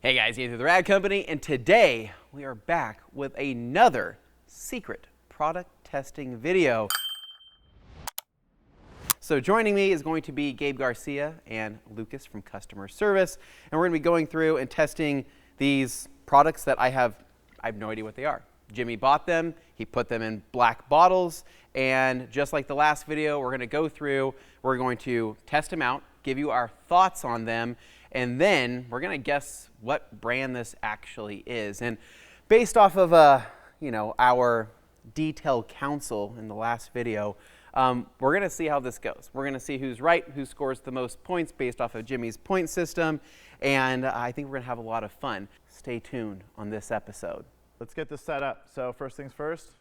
Hey guys, Gabe with the Rad Company, and today we are back with another secret product testing video. So joining me is going to be Gabe Garcia and Lucas from customer service, and we're going to be going through and testing these products that I have no idea what they are. Jimmy bought them, he put them in black bottles, and just like the last video, we're going to go through, we're going to test them out, give you our thoughts on them, and then we're going to guess what brand this actually is. And based off of our detailed counsel in the last video, we're going to see how this goes. We're going to see who's right, who scores the most points based off of Jimmy's point system, and I think we're going to have a lot of fun. Stay tuned on this episode. Let's get this set up. So first things first,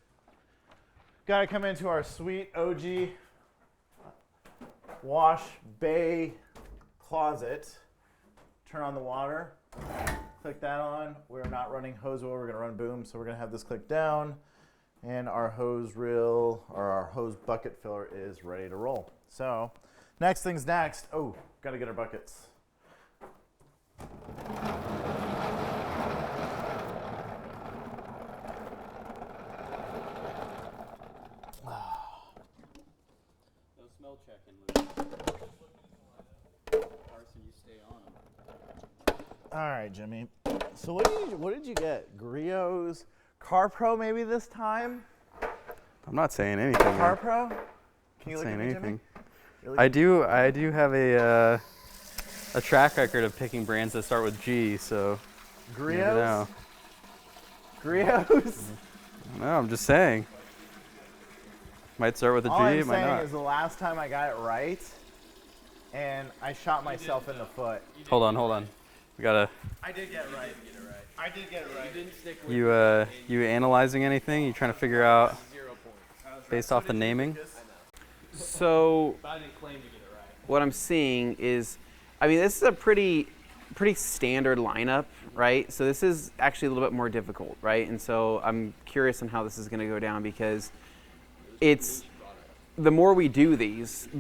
got to come into our sweet OG wash bay closet. Turn on the water, click that on. We're not running hose oil, we're gonna run boom. So we're gonna have this click down, and our hose reel, or our hose bucket filler is ready to roll. So next thing's next. Oh, gotta get our buckets. No smell checking, Carson, you stay on them. All right, Jimmy. So what did you get? Griot's CarPro maybe this time? I'm not saying anything. CarPro? Can you I'm look at me, Jimmy? Really? I do have a track record of picking brands that start with G, so you never know. Griot's? No, I'm just saying. Might start with a G, All I'm it might saying not. is the last time I got it right, and I shot myself in the foot. Hold on. We gotta. I did get it right. I did get it right. You didn't stick with you analyzing anything? You trying to figure out based off the naming? So what I'm seeing is, I mean, this is a pretty standard lineup, right? So this is actually a little bit more difficult, right? And so I'm curious on how this is going to go down, because it's the more we do these,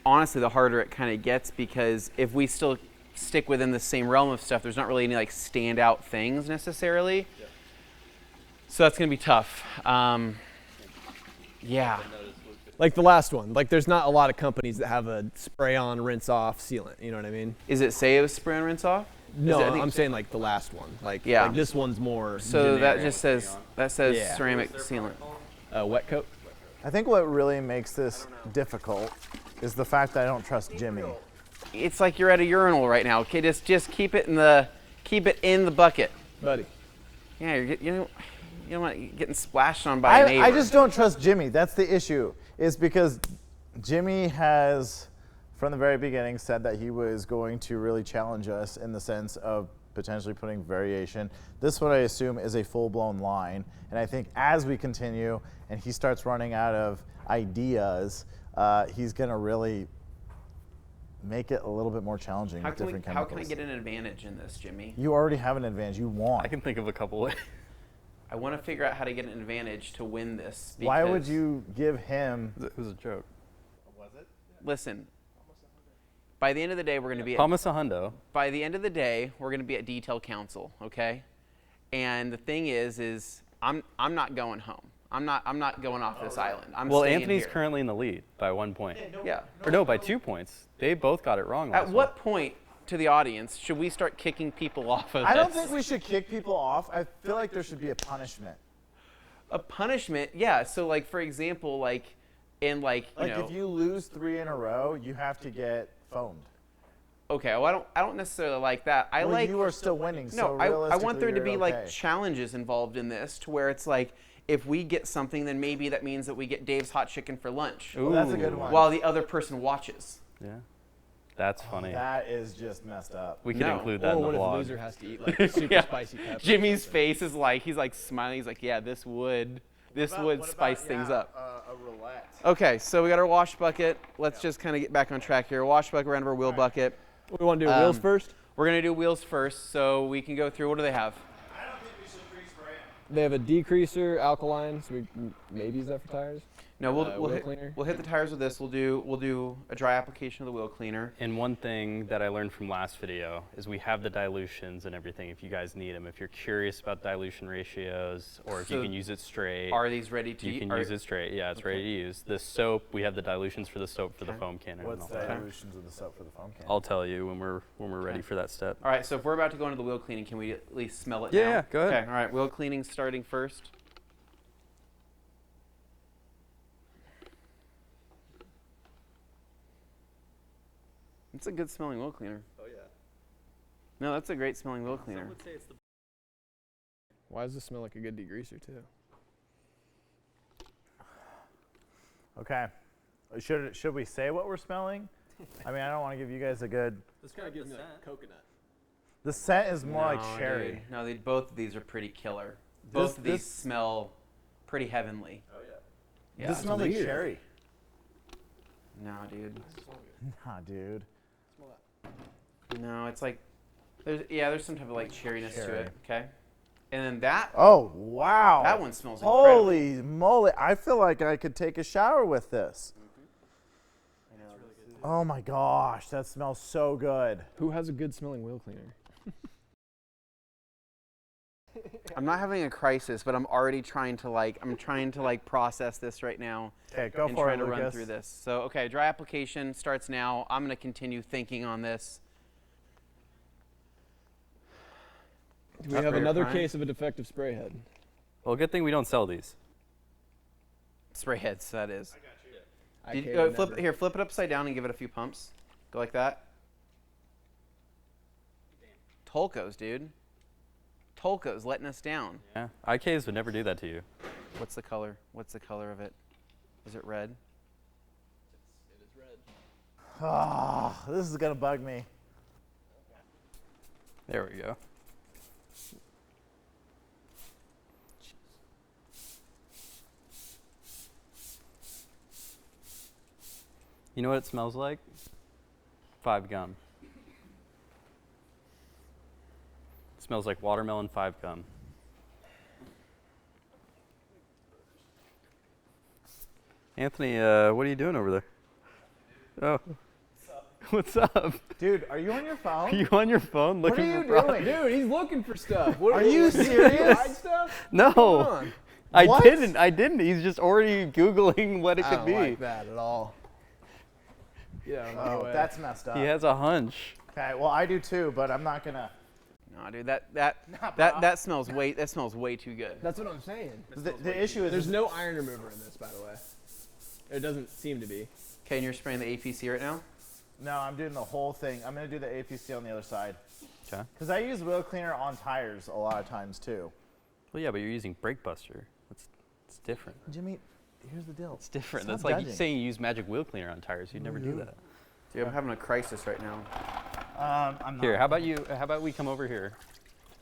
honestly the harder it kind of gets, because if we still stick within the same realm of stuff, there's not really any like standout things necessarily. Yeah. So that's going to be tough. Yeah. Like the last one. Like there's not a lot of companies that have a spray on, rinse off sealant. You know what I mean? Is it say it was spray on, rinse off? No, I'm saying like the last one. Like, yeah. Like this one's more So generic. that just says, Yeah. ceramic sealant. Wet coat. I think what really makes this difficult is the fact that I don't trust Jimmy. It's like you're at a urinal right now. Okay, just keep it in the bucket, Buddy. Yeah, you don't want getting splashed on by a neighbor. I just don't trust Jimmy. That's the issue. Is because Jimmy has, from the very beginning, said that he was going to really challenge us in the sense of potentially putting variation. This, what I assume, is a full-blown line. And I think as we continue and he starts running out of ideas, he's going to really make it a little bit more challenging with different chemicals. How can I get an advantage in this, Jimmy? You already have an advantage. You won. I can think of a couple ways. I want to figure out how to get an advantage to win this. Why would you give him? It was a joke. Was it? Listen. By the end of the day, we're going to be. Promise a hundo. By the end of the day, we're going to be at detail council, okay? And the thing is I'm not going home. I'm not going off this island. Well, staying Anthony's here. currently in the lead by 1 point. Yeah. Or no, by 2 points. They both got it wrong. At what point, to the audience, should we start kicking people off of this? I don't think we should kick people off. I feel like there should be a punishment. A punishment, yeah. So, like, for example, like, in like you know. If you lose 3 in a row, you have to get phoned. Okay, well, I don't necessarily like that. You are still winning. No, so I want there to you're be okay. like challenges involved in this, to where it's like, if we get something, then maybe that means that we get Dave's hot chicken for lunch. Well, that's a good one. While the other person watches. Yeah. That's funny. That is just messed up. We could include that Or in what the if the vlog. loser has to eat like super spicy pepper? Jimmy's face is like, he's like smiling. He's like, yeah, this would spice things up. A roulette. Okay, so we got our wash bucket. Let's just kind of get back on track here. Wash bucket, we're out of our wheel bucket. We want to do wheels first? We're going to do wheels first, so we can go through. What do they have? They have a degreaser, alkaline, so we maybe use that for tires. No, wheel cleaner? we'll hit the tires with this. We'll do a dry application of the wheel cleaner. And one thing that I learned from last video is we have the dilutions and everything if you guys need them. If you're curious about dilution ratios or if you So can use it straight, Are these ready to you can use it straight. Yeah, it's ready to use. The soap, we have the dilutions for the soap for the foam cannon. What's and all the that. dilutions of the soap for the foam can? I'll tell you when we're ready for that step. All right, so if we're about to go into the wheel cleaning, can we at least smell it Yeah, now? yeah, go ahead. Okay, all right, wheel cleaning starting first. It's a good smelling wheel cleaner. Oh yeah. No, that's a great smelling wheel cleaner. say it's the Why does this smell like a good degreaser too? Okay. Should we say what we're smelling? I mean, I don't want to give you guys a good. This kind of gives me like coconut. The scent is more like No, cherry. dude. No, both of these are pretty killer. Both of these smell pretty heavenly. Oh yeah. Yeah. This smells like weird. cherry. No, dude. Nah, dude. No, it's like there's some type of like cherryness to Cherry. it. Okay, and then that Oh wow. that one smells incredible. Holy moly! I feel like I could take a shower with this. Oh my gosh, that smells so good. Who has a good smelling wheel cleaner? I'm not having a crisis, but I'm already trying to process this right now. Okay, go and for trying it, to run Lucas. through this. So, okay, dry application starts now. I'm going to continue thinking on this. Do we have Sprayer another prime. case of a defective spray head? Well, good thing we don't sell these. Spray heads, that is. I Did, can't flip remember. it upside down and give it a few pumps. Go like that. Tolko's, dude. Tolko's letting us down. Yeah. IKs would never do that to you. What's the color? What's the color of it? Is it red? It is red. Oh, this is gonna bug me. There we go. You know what it smells like? 5 gum. It smells like watermelon 5 gum. Anthony, what are you doing over there? Oh. What's up? Dude, are you on your Are phone? you on your phone What are looking you for products? doing? Dude, he's looking for stuff. What, Are you what, serious? hide stuff? No. Come on. I What? didn't. He's just already Googling what it I could don't be. like that at all. Yeah. Oh, that's messed up. He has a hunch. Okay, well I do too, but I'm not gonna. No, dude, that smells way too good. That's what I'm saying. The issue is There's no iron remover in this, by the way. It doesn't seem to be. Okay, and you're spraying the APC right now? No, I'm doing the whole thing. I'm gonna do the APC on the other side. Okay. Because I use wheel cleaner on tires a lot of times too. Well, yeah, but you're using brake buster. It's different. Jimmy, here's the deal. It's different. Stop That's like judging. saying you use magic wheel cleaner on tires. You'd never do that. Dude, I'm having a crisis right now. I'm not. Here, how about we come over here,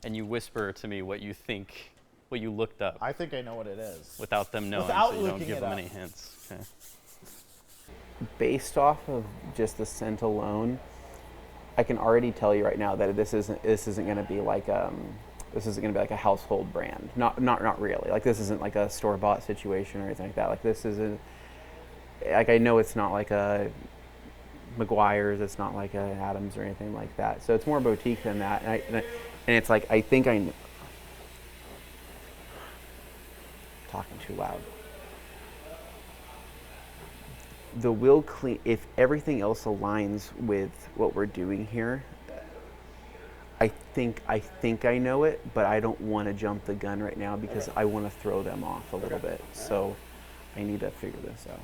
and you whisper to me what you think, what you looked up, I think I know what it is. without them knowing, Without so you don't looking give it them up. any hints. Okay. Based off of just the scent alone, I can already tell you right now that this isn't going to be like a household brand. Not really. Like this isn't like a store-bought situation or anything like that. Like this isn't. Like I know it's not like a McGuire's. It's not like a Adams or anything like that. So it's more boutique than that. And it's like I think I. Talking too loud. The wheel clean, if everything else aligns with what we're doing here, I think I know it, but I don't want to jump the gun right now because I want to throw them off a little bit. So I need to figure this out.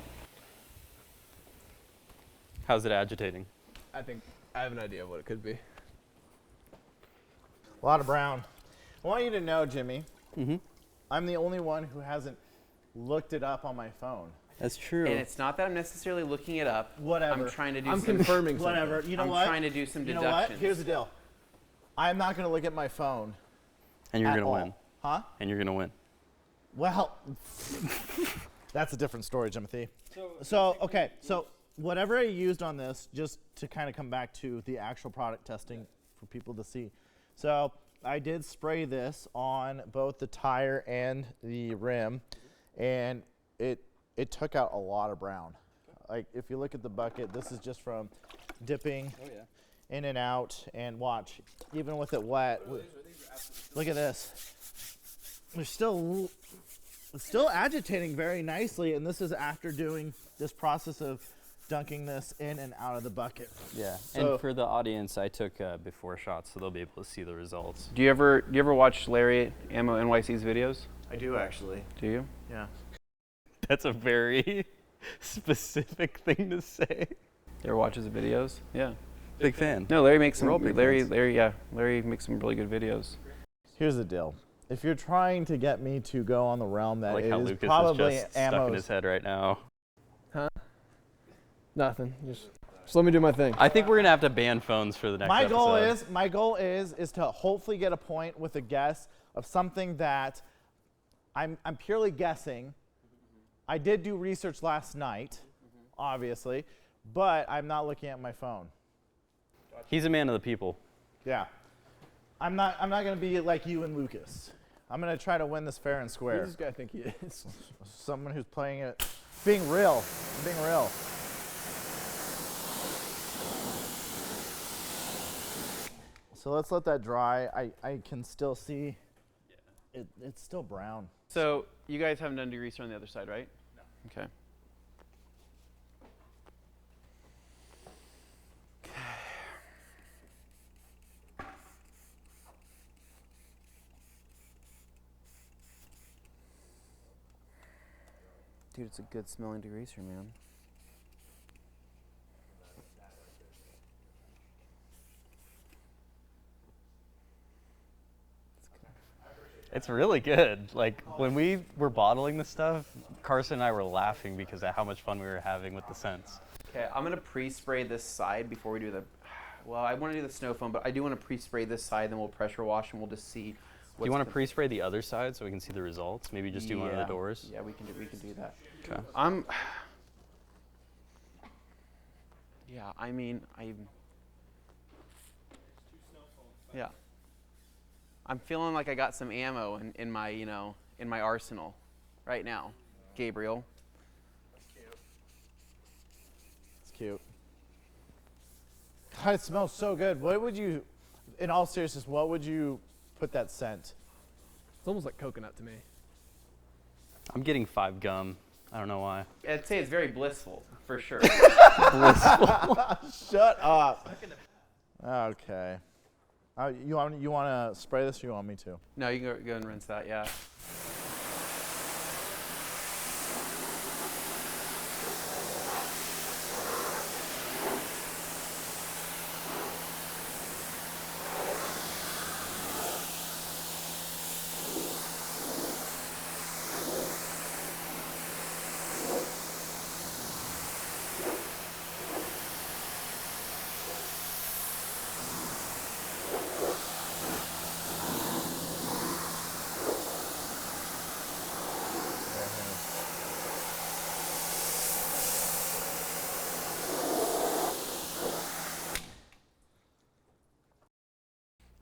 How's it agitating? I think I have an idea of what it could be. A lot of brown. I want you to know, Jimmy, Mm-hmm. I'm the only one who hasn't looked it up on my phone. That's true. And it's not that I'm necessarily looking it up. Whatever. I'm trying to do I'm some confirming something. Whatever. You know I'm what? trying to do some You know deductions. what? Here's the deal. I'm not going to look at my phone. and you're at gonna all. win. Huh? And you're gonna win. Well, that's a different story, Timothy. So, okay. So, whatever I used on this, just to kind of come back to the actual product testing for people to see. So, I did spray this on both the tire and the rim, and it it took out a lot of brown. Like if you look at the bucket, this is just from dipping in and out, and watch, even with it wet, look at this. It's still agitating very nicely, and this is after doing this process of dunking this in and out of the bucket. Yeah, So, and for the audience, I took before shots, so they'll be able to see the results. Do you ever watch Larry Ammo NYC's videos? I do actually. Do you? Yeah. That's a very specific thing to say. You ever watch his videos? Yeah. Big fan. No, Larry makes some. We're all big Larry, fans. Larry makes some really good videos. Here's the deal. If you're trying to get me to go on the realm I that like how is Lucas probably is just stuck in ammo, his head right now. Huh? Nothing. Just let me do my thing. I think we're gonna have to ban phones for the next episode. my goal is to hopefully get a point with a guess of something that I'm purely guessing. I did do research last night, obviously, but I'm not looking at my phone. He's a man of the people. Yeah. I'm not going to be like you and Lucas. I'm going to try to win this fair and Who square. does this guy think he is? Someone who's playing it, being real, being real. So let's let that dry. I can still see it's still brown. So you guys haven't done degreaser on the other side, right? No. Okay. Dude, it's a good smelling degreaser, man. It's really good. Like when we were bottling this stuff, Carson and I were laughing because of how much fun we were having with the scents. Okay, I'm gonna pre-spray this side before we do the. Well, I want to do the snow foam, but I do want to pre-spray this side. Then we'll pressure wash, and we'll just see. Do you want to pre-spray the other side so we can see the results? Maybe just do one of the doors. Yeah, we can do that. Okay. Yeah, I mean, yeah. I'm feeling like I got some ammo in my, in my arsenal right now, Gabriel. It's cute. God, it smells so good. What would you, in all seriousness, what would you put that scent? It's almost like coconut to me. I'm getting 5 gum. I don't know why. I'd say it's very blissful, for sure. Shut up. Okay. You want to spray this, or you want me to? No, you can go and rinse that, yeah.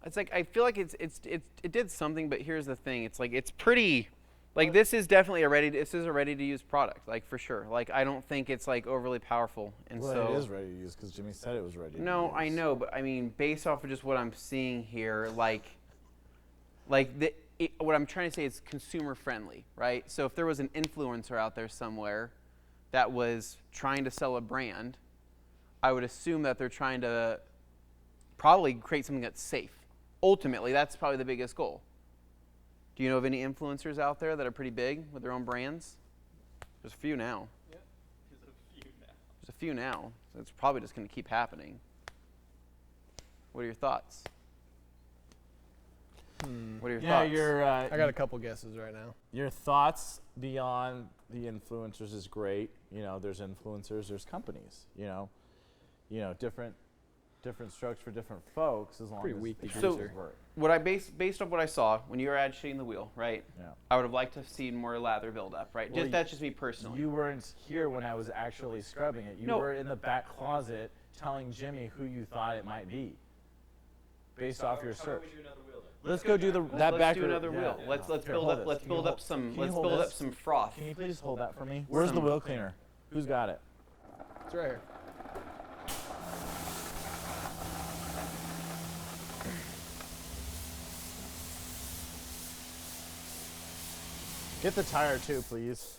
It's like I feel like it did something, but here's the thing: it's like it's pretty, like this is definitely a ready to use product, like for sure. Like I don't think it's like overly powerful, and Well, so it is ready to use because Jimmy said it was ready to use. no, I know, but I mean, based off of just what I'm seeing here, what I'm trying to say is consumer friendly, right? So if there was an influencer out there somewhere that was trying to sell a brand, I would assume that they're trying to probably create something that's safe. Ultimately, that's probably the biggest goal. Do you know of any influencers out there that are pretty big with their own brands? There's a few now. Yeah, there's There's a few now. So it's probably just going to keep happening. What are your thoughts? What are your thoughts? I got a couple guesses right now. Your thoughts beyond the influencers is great. You know, there's influencers, there's companies. You know, different strokes for different folks as long Pretty as weak the So- pieces work. What I based off what I saw when you were agitating the wheel, right? Yeah. I would have liked to have seen more lather buildup, right? Well, That's just me personally. You weren't here when I was actually scrubbing it. You No. were in the back closet telling Jimmy who you thought it might be, based off your search. Let's go do that let's back. do another wheel. Let's build up. Let's build up some froth. Can you please hold that for me? Where's the wheel cleaner? Who's got it? It's right here. Get the tire too, please.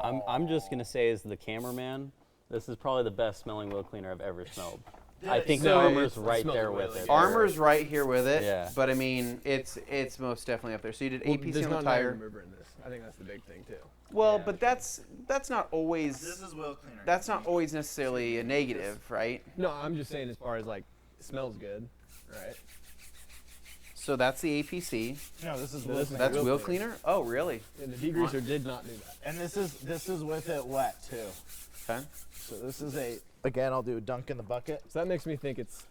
I'm just gonna say, as the cameraman, this is probably the best smelling wheel cleaner I've ever smelled. I think the So- Armor's right Smells there really with it. good. Armor's right here with it. Yeah. But I mean, it's most definitely up there. So you did Well, APC there's on the not tire. remover in this. I think that's the big thing too. Well, but that's not always. This is wheel cleaner. That's not always necessarily a negative, right? No, I'm just saying as far as like, it smells good, right? So that's the APC. No, this is No, wheel this is cleaner. That's Wheel wheel cleaner. cleaner. Oh, really? And the degreaser did not do that. And this is with it wet too. Okay. So this is again, I'll do a dunk in the bucket. So that makes me think it's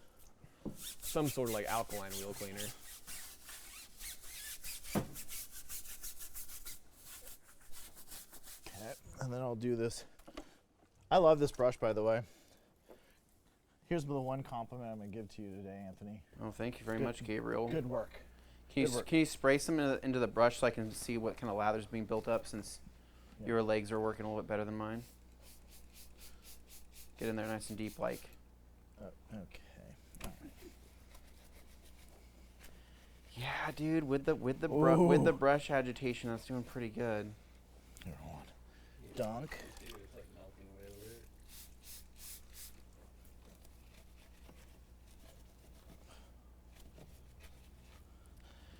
some sort of like alkaline wheel cleaner. Okay. And then I'll do this. I love this brush, by the way. Here's the one compliment I'm gonna give to you today, Anthony. Oh, thank you very Good- much, Gabriel. Good work. Can you good work. can you spray some into the brush so I can see what kind of lather's being built up, since Yeah. your legs are working a little bit better than mine? Get in there nice and deep, like. Okay. All right. Yeah, dude. With the with the Ooh. brush agitation, that's doing pretty good. Here, hold on. Dunk.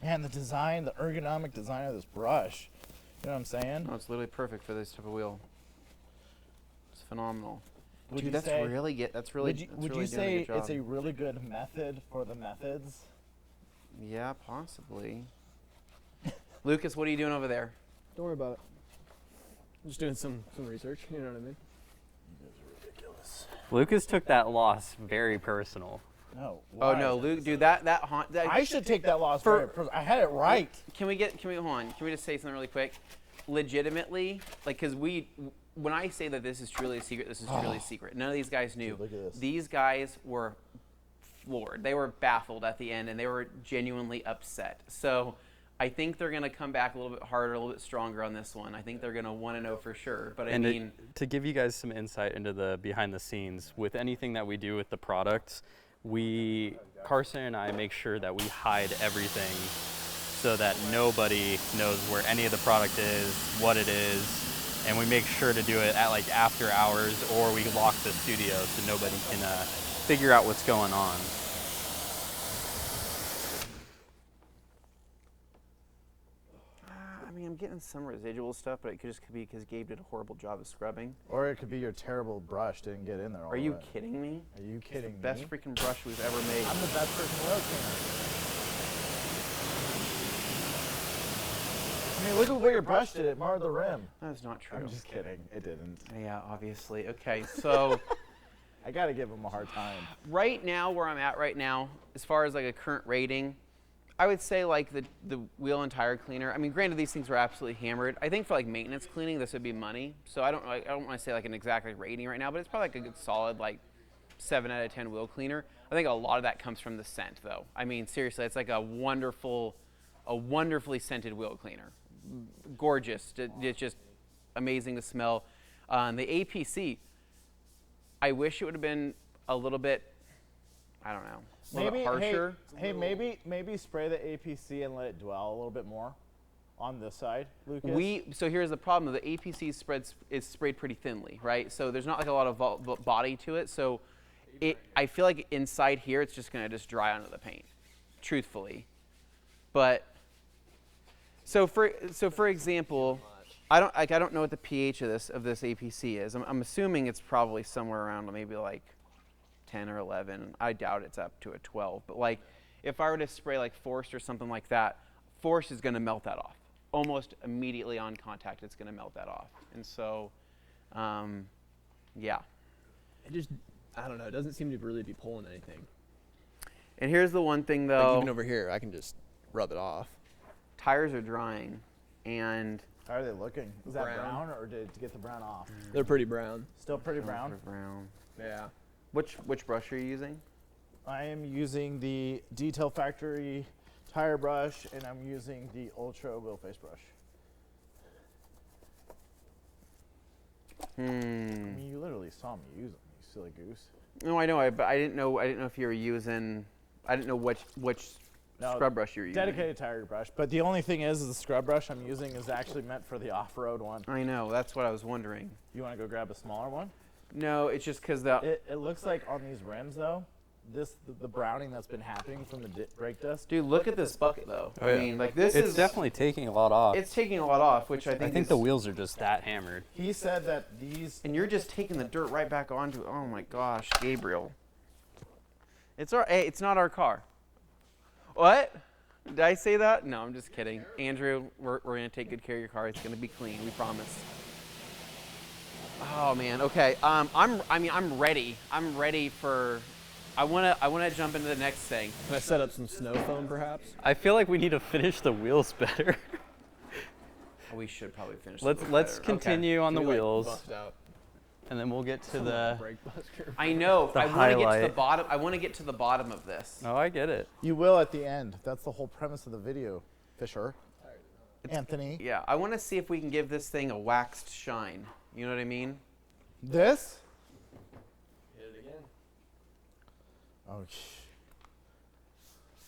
Man, the design, the ergonomic design of this brush. You know what I'm saying? No, it's literally perfect for this type of wheel. It's phenomenal. Would Dude, you that's say- really good. That's really. Would you, that's would really you doing a say good it's a job. really good method for the methods? Yeah, possibly. Lucas, what are you doing over there? Don't worry about it. I'm just doing some research. You know what I mean? Ridiculous. Lucas took that loss very personal. No. Oh why? no, Luke, dude, that I should take that loss For- very personally. I had it right. Can we hold on? Can we just say something really quick? Legitimately, like, because when I say that this is truly a secret, this is truly a secret. None of these guys knew. Dude, look at this. These guys were floored. They were baffled at the end, and they were genuinely upset. So I think they're going to come back a little bit harder, a little bit stronger on this one. I think they're going to want to know for sure. But I And mean, to give you guys some insight into the behind the scenes, with anything that we do with the products, Carson and I make sure that we hide everything so that nobody knows where any of the product is, what it is, and we make sure to do it at like after hours, or we lock the studio so nobody can figure out what's going on. I mean, I'm getting some residual stuff, but it could be because Gabe did a horrible job of scrubbing. Or it could be your terrible brush didn't get in there all Are the you way. kidding me? Are you kidding me? Best freaking brush we've ever made. I'm the best person wheel cleaner. I mean, look at where your brush did. It marred the rim. That's not true. I'm just kidding. It didn't. Yeah, obviously. Okay, so I got to give him a hard time. right now, where I'm at right now, as far as like a current rating, I would say like the wheel and tire cleaner. I mean, granted, these things were absolutely hammered. I think for like maintenance cleaning, this would be money. So I don't want to say like an exact like rating right now, but it's probably like a good solid like 7 out of 10 wheel cleaner. I think a lot of that comes from the scent, though. I mean, seriously, it's like a wonderfully scented wheel cleaner. Gorgeous. It's just amazing to smell. The APC, I wish it would have been a little bit, I don't know, a little bit harsher. Hey, maybe spray the APC and let it dwell a little bit more on this side, Lucas. So here's the problem: the APC is sprayed pretty thinly, right? So there's not like a lot of body to it. So I feel like inside here it's just gonna just dry onto the paint, truthfully. But so for example, I don't know what the pH of this APC is. I'm assuming it's probably somewhere around maybe like 10 or 11. I doubt it's up to a 12. But like, if I were to spray like Force or something like that, Force is going to melt that off. Almost immediately on contact, it's going to melt that off. And so, yeah. It just, I don't know. It doesn't seem to really be pulling anything. And here's the one thing Like though: even over here, I can just rub it off. tires are drying, and How are they looking? Is that Brown. brown or did you get the brown off? They're pretty brown. Still pretty brown. brown. Yeah. Which brush are you using? I am using the Detail Factory tire brush, and I'm using the Ultra wheel face brush. I mean, you literally saw me use them, you silly goose. No, I know. But I didn't know. I didn't know if you were using. I didn't know which No, scrub brush you were using. Dedicated tire brush. But the only thing is the scrub brush I'm using is actually meant for the off-road one. I know. That's what I was wondering. You want to go grab a smaller one? No, it's just because the It looks like on these rims though, the browning that's been happening from the brake dust. dude. Look at this bucket though. Oh, yeah. I mean, like this It's is definitely taking a lot off. It's taking a lot off, which I think. I think is, the wheels are just that hammered. He said that these. And you're just taking the dirt right back onto. Oh my gosh, Gabriel. It's our. Hey, it's not our car. What? Did I say that? No, I'm just kidding. Andrew, we're gonna take good care of your car. It's gonna be clean. We promise. Oh man. Okay. I'm ready. I'm ready for. I wanna jump into the next thing. Can I set up some snow foam, perhaps? I feel like we need to finish the wheels better. We should probably finish. let's this better. continue on the Can we, like, wheels, bust out and then we'll get to some the. brake buster? I know. The I want to get to the highlight. bottom. I want to get to the bottom of this. Oh, I get it. You will at the end. That's the whole premise of the video, Fisher. Anthony. Yeah. I want to see if we can give this thing a waxed shine. You know what I mean? This? Hit it again. Oh,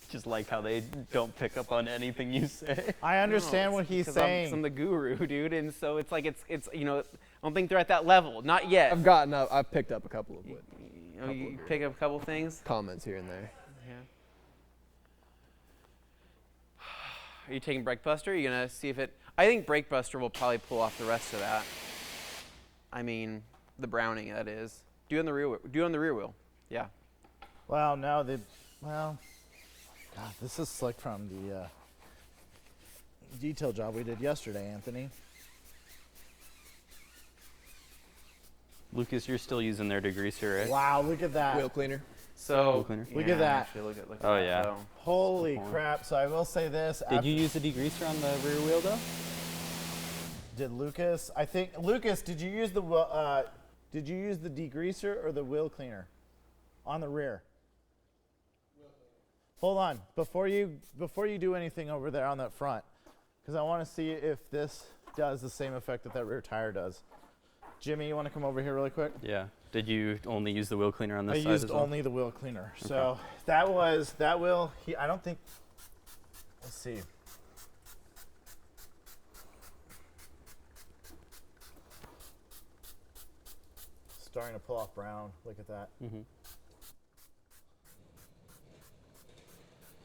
Just like how they don't pick up on anything you say. I understand No, what it's he's because saying. I'm the guru, dude, and so it's like it's I don't think they're at that level. Not yet. I've picked up a couple of You pick up a couple things. comments here and there. Yeah. Are you taking brake buster? Are you gonna see if it? I think brake buster will probably pull off the rest of that. I mean, the browning that is. Do it on the rear. Do it on the rear wheel. Yeah. Well, no, God, this is slick from the detail job we did yesterday, Anthony. Lucas, you're still using their degreaser, right? Wow, look at that. Wheel cleaner. So Wheel cleaner. Look at that. Actually, look at Oh, that, yeah. though. Holy Good point. crap. So I will say this. Did you use the degreaser on the rear wheel though? Did Lucas? I think Lucas. Did you use the degreaser or the wheel cleaner on the rear? Hold on, before you do anything over there on that front, because I want to see if this does the same effect that rear tire does. Jimmy, you want to come over here really quick? Yeah. Did you only use the wheel cleaner on this I side used as well? only the wheel cleaner. So that wheel. I don't think. Let's see. Starting to pull off brown. Look at that. Mm-hmm.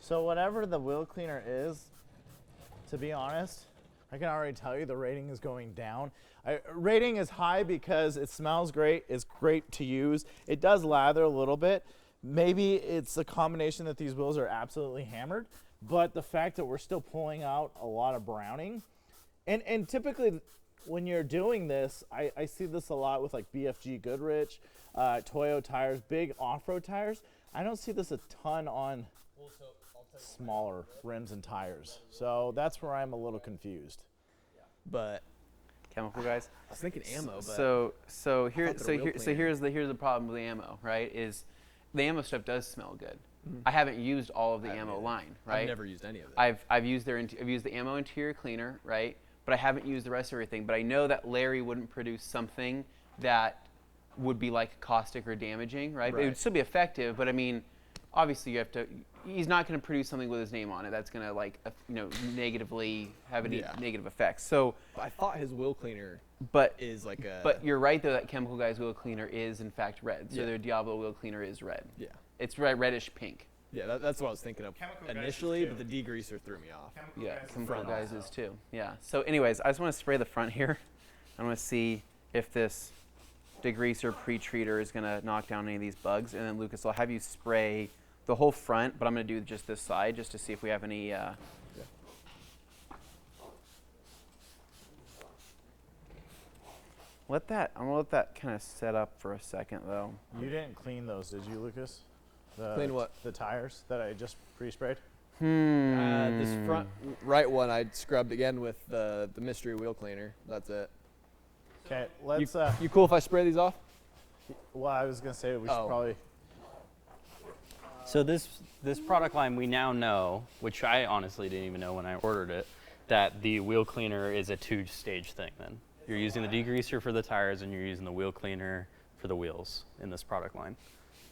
So whatever the wheel cleaner is, to be honest, I can already tell you the rating is going down. Rating is high because it smells great, it's great to use. It does lather a little bit. Maybe it's a combination that these wheels are absolutely hammered, but the fact that we're still pulling out a lot of browning, and typically when you're doing this, I see this a lot with like BFG Goodrich, Toyo tires, big off-road tires. I don't see this a ton on smaller rims and tires. So that's where I'm a little confused. But Chemical guys. I was thinking ammo, but Here's the problem with the ammo, right? Is the ammo stuff does smell good. I haven't used all of the ammo line, right? I've never used any of it. I've used the ammo interior cleaner, right? But I haven't used the rest of everything. But I know that Larry wouldn't produce something that would be like caustic or damaging, right? It would Right. still be effective, but I mean, obviously you have to. He's not going to produce something with his name on it that's going to negatively have any Yeah. negative effects. So, I thought his wheel cleaner but is like a. but you're right though that Chemical Guy's wheel cleaner is in fact red. So Yeah. their Diablo wheel cleaner is red. yeah, It's reddish pink. yeah, that's what I was thinking of Chemical Guys initially, is but the degreaser threw me off. Yeah, Chemical front Guys also. is too. Yeah. So anyways, I just want to spray the front here. I want to see if this degreaser pre-treater is going to knock down any of these bugs. And then Lucas, I'll have you spray the whole front, but I'm going to do just this side just to see if we have any. I'm gonna let that kind of set up for a second though. You didn't clean those, did you, Lucas? Clean what? The tires that I just pre-sprayed? This front right one I scrubbed again with the mystery wheel cleaner. That's it. Okay, let's You cool if I spray these off? Well, I was gonna say we should Oh. probably. So this product line, we now know, which I honestly didn't even know when I ordered it, that the wheel cleaner is a two-stage thing then. You're using the degreaser for the tires and you're using the wheel cleaner for the wheels in this product line.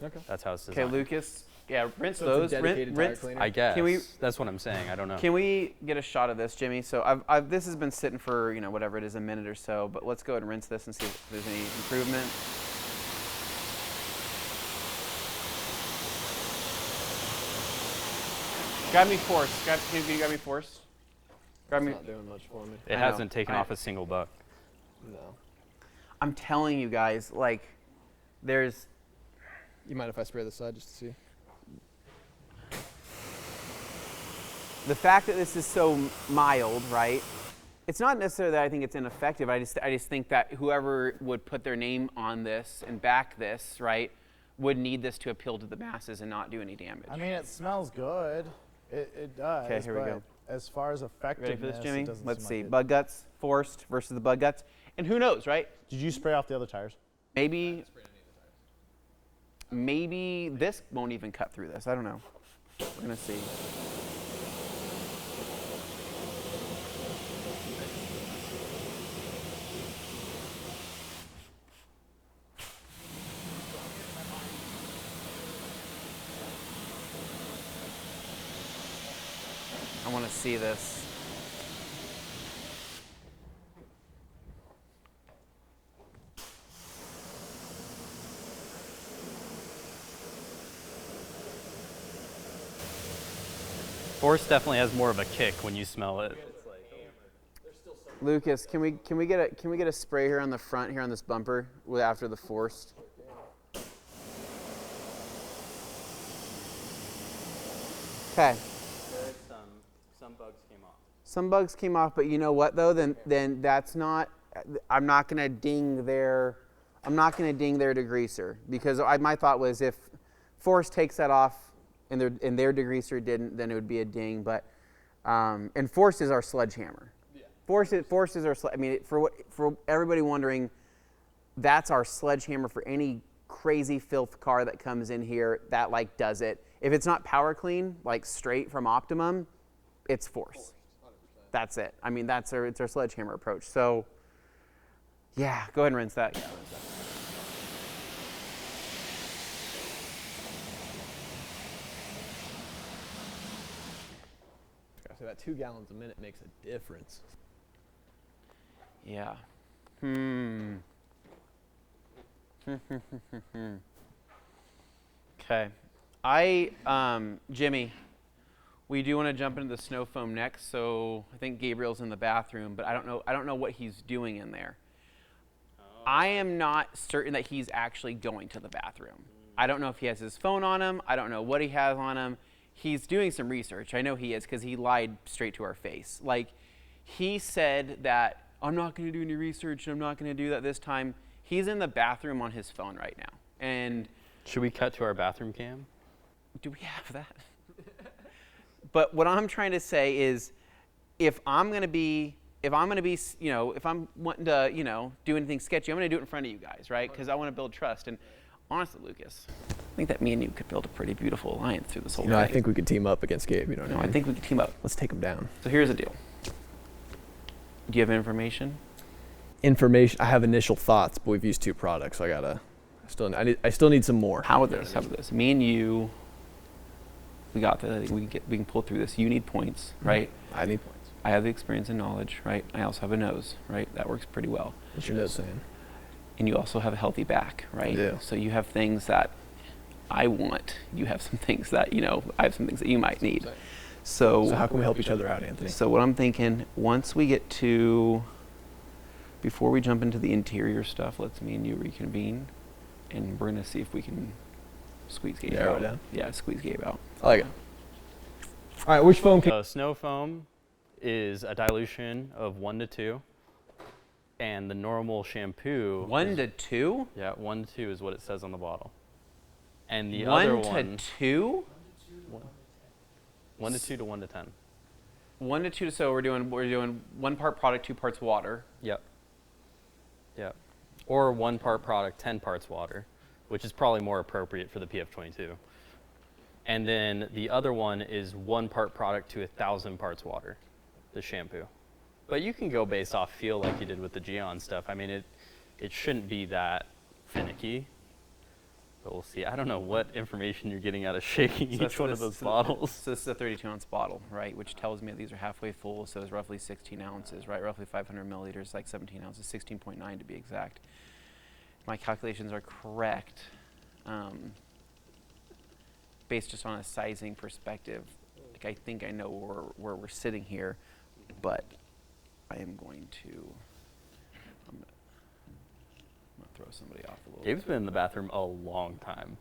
Okay. That's how it's Okay, designed. Lucas. Yeah, rinse So it's a those. dedicated tire Rinse. cleaner? I guess. Can we- That's what I'm saying. I don't know. Can we get a shot of this, Jimmy? So this has been sitting for whatever it is, a minute or so. But let's go ahead and rinse this and see if there's any improvement. Grab me force. Can you grab me force? Grab It's me. not doing much for me. It I know. hasn't taken I- off a single buck. No. I'm telling you guys, like, there's. You mind if I spray the side just to see? The fact that this is so mild, right? It's not necessarily that I think it's ineffective. I just think that whoever would put their name on this and back this, right, would need this to appeal to the masses and not do any damage. I mean, it smells good. It does. Okay, here we but go. As far as effectiveness, Ready for this, it Jimmy? doesn't Let's seem see. like it. Bug guts, forced versus the bug guts. And who knows, right? Did you spray off the other tires? Maybe this won't even cut through this. I don't know. We're going to see. I want to see this. Force definitely has more of a kick when you smell it. Lucas, can we get a spray here on the front here on this bumper after the forced? Okay. Some bugs came off. Some bugs came off, but you know what though? Then that's not. I'm not gonna ding their degreaser because my thought was if Force takes that off and their degreaser didn't, then it would be a ding. But and Force is our sledgehammer. Yeah. Force is our. I mean, for everybody wondering, that's our sledgehammer for any crazy filth car that comes in here that like does it. If it's not power clean, like straight from Optimum, it's Force. 100%. That's it. I mean, it's our sledgehammer approach. So, yeah, go ahead and rinse that. Yeah, rinse that. So that 2 gallons a minute makes a difference. Yeah. Okay. Jimmy, we do want to jump into the snow foam next. So I think Gabriel's in the bathroom, but I don't know what he's doing in there. I am not certain that he's actually going to the bathroom. I don't know if he has his phone on him. I don't know what he has on him. He's doing some research. I know he is because he lied straight to our face. Like, he said that, I'm not going to do any research. I'm not going to do that this time. He's in the bathroom on his phone right now. And Should we cut to our bathroom cam? do we have that? But what I'm trying to say is, if I'm wanting to, do anything sketchy, I'm going to do it in front of you guys, right? Because I want to build trust. And honestly, Lucas, I think that me and you could build a pretty beautiful alliance through this whole thing. I think we could team up against Gabe. You know what No, I I mean? think we could team up. Let's take him down. So here's the deal. Do you have information? Information. I have initial thoughts, but we've used 2 products, so I still need some more. How about this? How about this? Me and you, we got this. We can pull through this. You need points, right? I need points. I have the experience and knowledge, right? I also have a nose, right? That works pretty well. What's your nose saying? And you also have a healthy back, right? I do. So you have things that I want. You have some things that, I have some things that you might need. So how can we help each other out, Anthony? So what I'm thinking, once we get to, before we jump into the interior stuff, let's me and you reconvene, and we're gonna see if we can squeeze Gabe Narrow out. it down? Yeah, squeeze Gabe out. I like it. All right, which foam can? Snow foam is a dilution of 1 to 2, and the normal shampoo. 1 to 2? Yeah, 1 to 2 is what it says on the bottle. And the 1 other to one. 2? 1 to 2 to 1 to 10. 1 to 2. So we're doing 1 part product, 2 parts water. Yep. Yep. or 1 part product, 10 parts water, which is probably more appropriate for the PF22. And then the other one is 1 part product to 1,000 parts water, the shampoo. But you can go based off feel like you did with the Geon stuff. I mean, it shouldn't be that finicky. But we'll see. I don't know what information you're getting out of shaking each one of those bottles. So this is a 32-ounce bottle, right, which tells me that these are halfway full, so it's roughly 16 ounces, right, roughly 500 milliliters, like 17 ounces, 16.9 to be exact. My calculations are correct, based just on a sizing perspective. Like, I think I know where we're sitting here, but I am going to throw somebody off a little Gabe's bit. been in the bathroom a long time.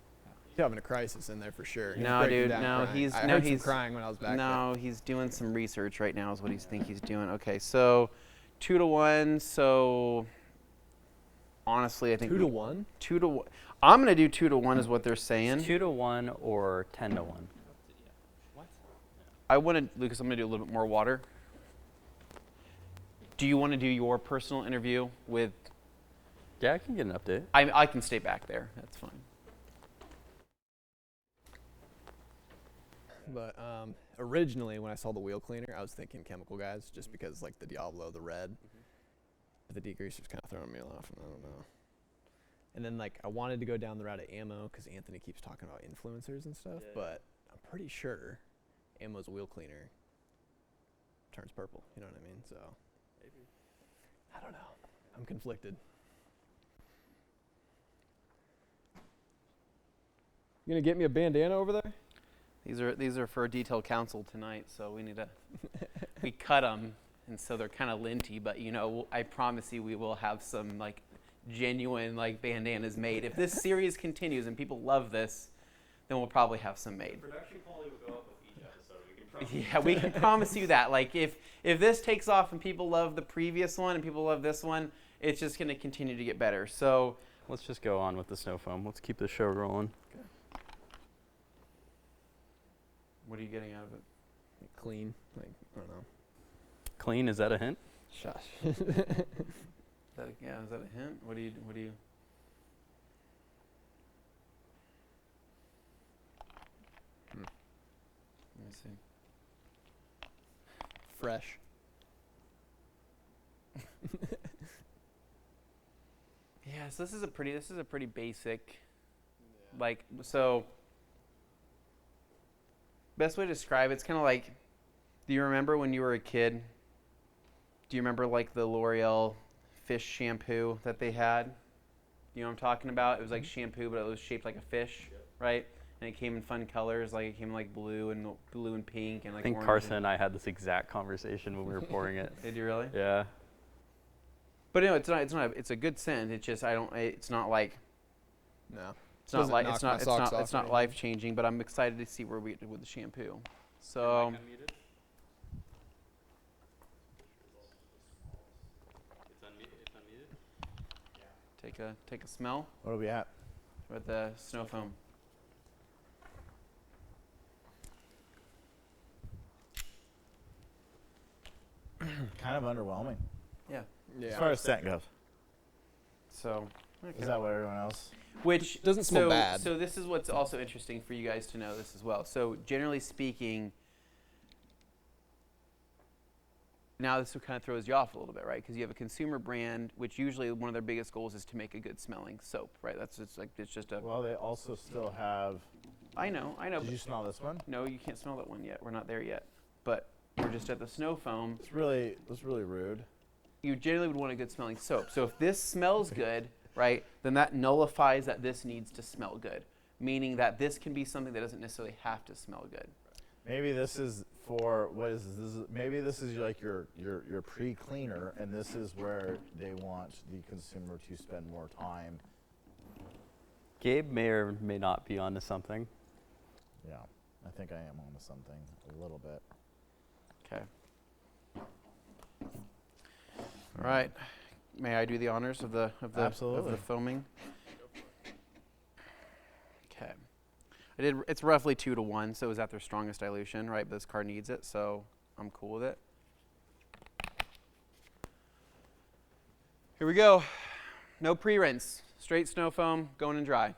He's having a crisis in there for sure. He's No, breaking dude, down no, crying. he's I no, heard he's some crying when I was back No, he's doing some research right now is what he's think he's doing. Okay, so 2 to 1, so honestly I there. think 2 to 1? 2 to 1. I'm going to do 2 to 1 is what they're saying. It's 2 to 1 or 10 to 1. I want to, Lucas, I'm going to do a little bit more water. Do you want to do your personal interview with? Yeah, I can get an update. I can stay back there. That's fine. But originally, when I saw the wheel cleaner, I was thinking chemical guys, just because like the Diablo, the red. But the degreaser's kind of throwing me off, and I don't know. And then like I wanted to go down the route of ammo because Anthony keeps talking about influencers and stuff, but I'm pretty sure ammo's wheel cleaner turns purple. You know what I mean? So maybe. I don't know. I'm conflicted. You gonna get me a bandana over there? These are for detailed counsel tonight, so we need to we cut them, and so they're kind of linty. But you know, I promise you, we will have some like genuine like bandanas made. If this series continues and people love this, then we'll probably have some made. Production quality will go up with each episode. Yeah, we can promise you that. Like if this takes off and people love the previous one and people love this one, it's just going to continue to get better. So Let's just go on with the snow foam. Let's keep the show rolling. what are you getting out of it? Clean. Like I don't know. Clean, is that a hint? Shush. Is that a hint? What do you? Let me see. Fresh. Yeah, so this is a pretty basic, like, so best way to describe it's kind of like, do you remember when you were a kid? Do you remember like the L'Oreal fish shampoo that they had? You know what I'm talking about? It was like shampoo, but it was shaped like a fish, right? And it came in fun colors, like it came like blue and pink and like I think orange. Carson and I had this exact conversation when we were pouring it. Did you really? Yeah. But no, it's a good scent. It's just it's not like No. it's not Doesn't like knock it's my not socks off or anything. life changing. But I'm excited to see where we get with the shampoo. So take a smell What are we at? with the snow foam. Kind of underwhelming Yeah. as far as scent goes. So okay. Is that what everyone else? Which Doesn't smell bad. So this is what's also interesting for you guys to know this as well. So generally speaking, now this kind of throws you off a little bit, right? Because you have a consumer brand, which usually one of their biggest goals is to make a good smelling soap, right? It's just a. Well, they also still have. I know. Did you smell this one? No, you can't smell that one yet. We're not there yet. But we're just at the snow foam. It's really rude. You generally would want a good smelling soap. So if this smells good, right, then that nullifies that this needs to smell good, meaning that this can be something that doesn't necessarily have to smell good. Maybe this is for what is this? Maybe this is like your pre-cleaner, and this is where they want the consumer to spend more time. Gabe may or may not be onto something. Yeah, I think I am onto something a little bit. Okay. All right. May I do the honors of the Absolutely. foaming? Okay. It's roughly 2 to 1, so it was at their strongest dilution, right? But this car needs it, so I'm cool with it. Here we go. No pre-rinse. Straight snow foam, going in dry.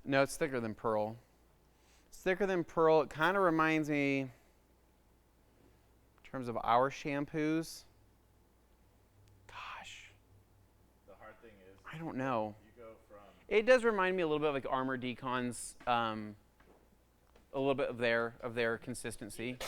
No, it's thicker than pearl. It's thicker than pearl. It kind of reminds me, in terms of our shampoos. Gosh. The hard thing is, I don't know. you go from It does remind me a little bit of like Armor Decon's, a little bit of their consistency.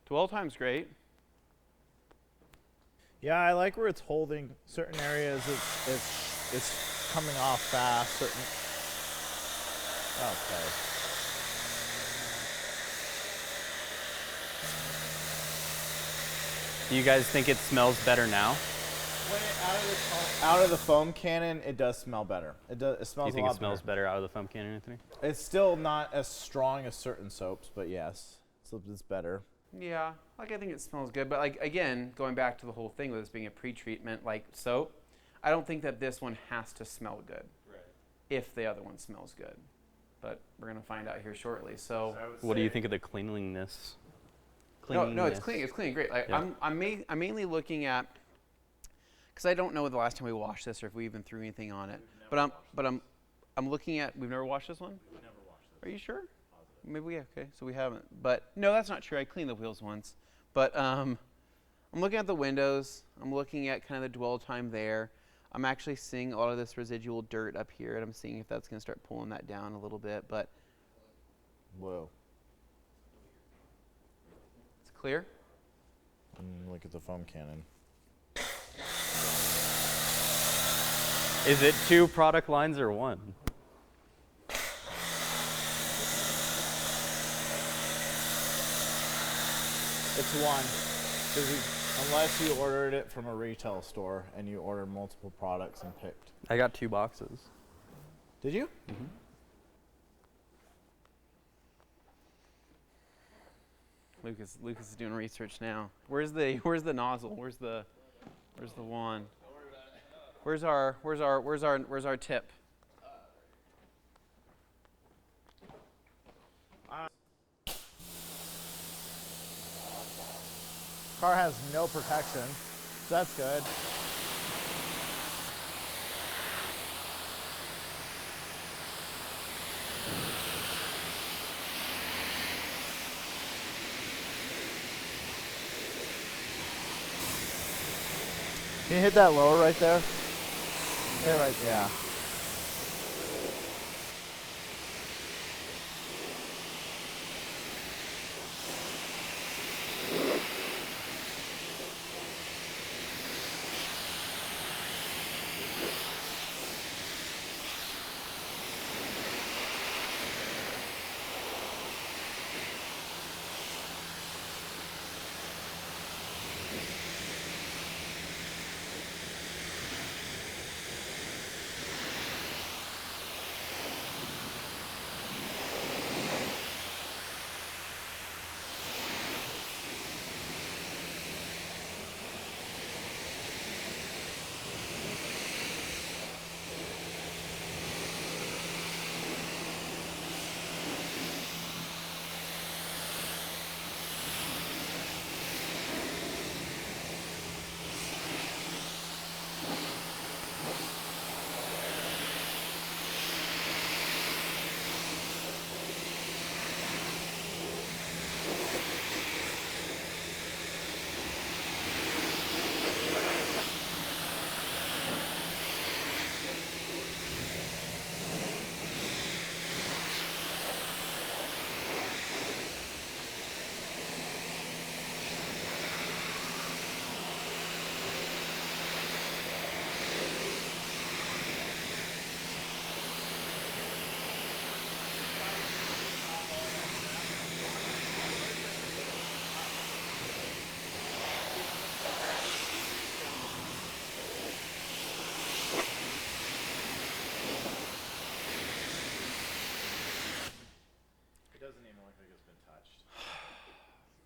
Dwell time's great. Yeah, I like where it's holding certain areas. It's coming off fast. Certain. Okay. Do you guys think it smells better now? When out of the foam cannon, it does smell better. It does. It Do smells you think a lot it smells better out of the foam cannon, Anthony? It's still not as strong as certain soaps, but yes, it's better. Yeah, like I think it smells good, but like again, going back to the whole thing with this being a pre-treatment like soap, I don't think that this one has to smell good. Right. If the other one smells good, but we're gonna find out here shortly. So, What do you think of the cleanliness? no, it's clean. It's clean, great. Like, Yeah. I'm mainly looking at, because I don't know the last time we washed this or if we even threw anything on it. But I'm looking at. We've never washed this one. We've never washed this. Are you sure? Maybe we have. Okay, so we haven't. But no, that's not true. I cleaned the wheels once. But I'm looking at the windows. I'm looking at kind of the dwell time there. I'm actually seeing a lot of this residual dirt up here, and I'm seeing if that's going to start pulling that down a little bit. But Whoa. it's clear. Look at the foam cannon. Is it 2 product lines or 1? It's one. Unless you ordered it from a retail store and you ordered multiple products and picked. I got 2 boxes. Did you? Mm-hmm. Lucas is doing research now. Where's the nozzle? Where's the wand? Where's our tip? Car has no protection. So that's good. Can you hit that lower right there? Yeah, right there. Yeah.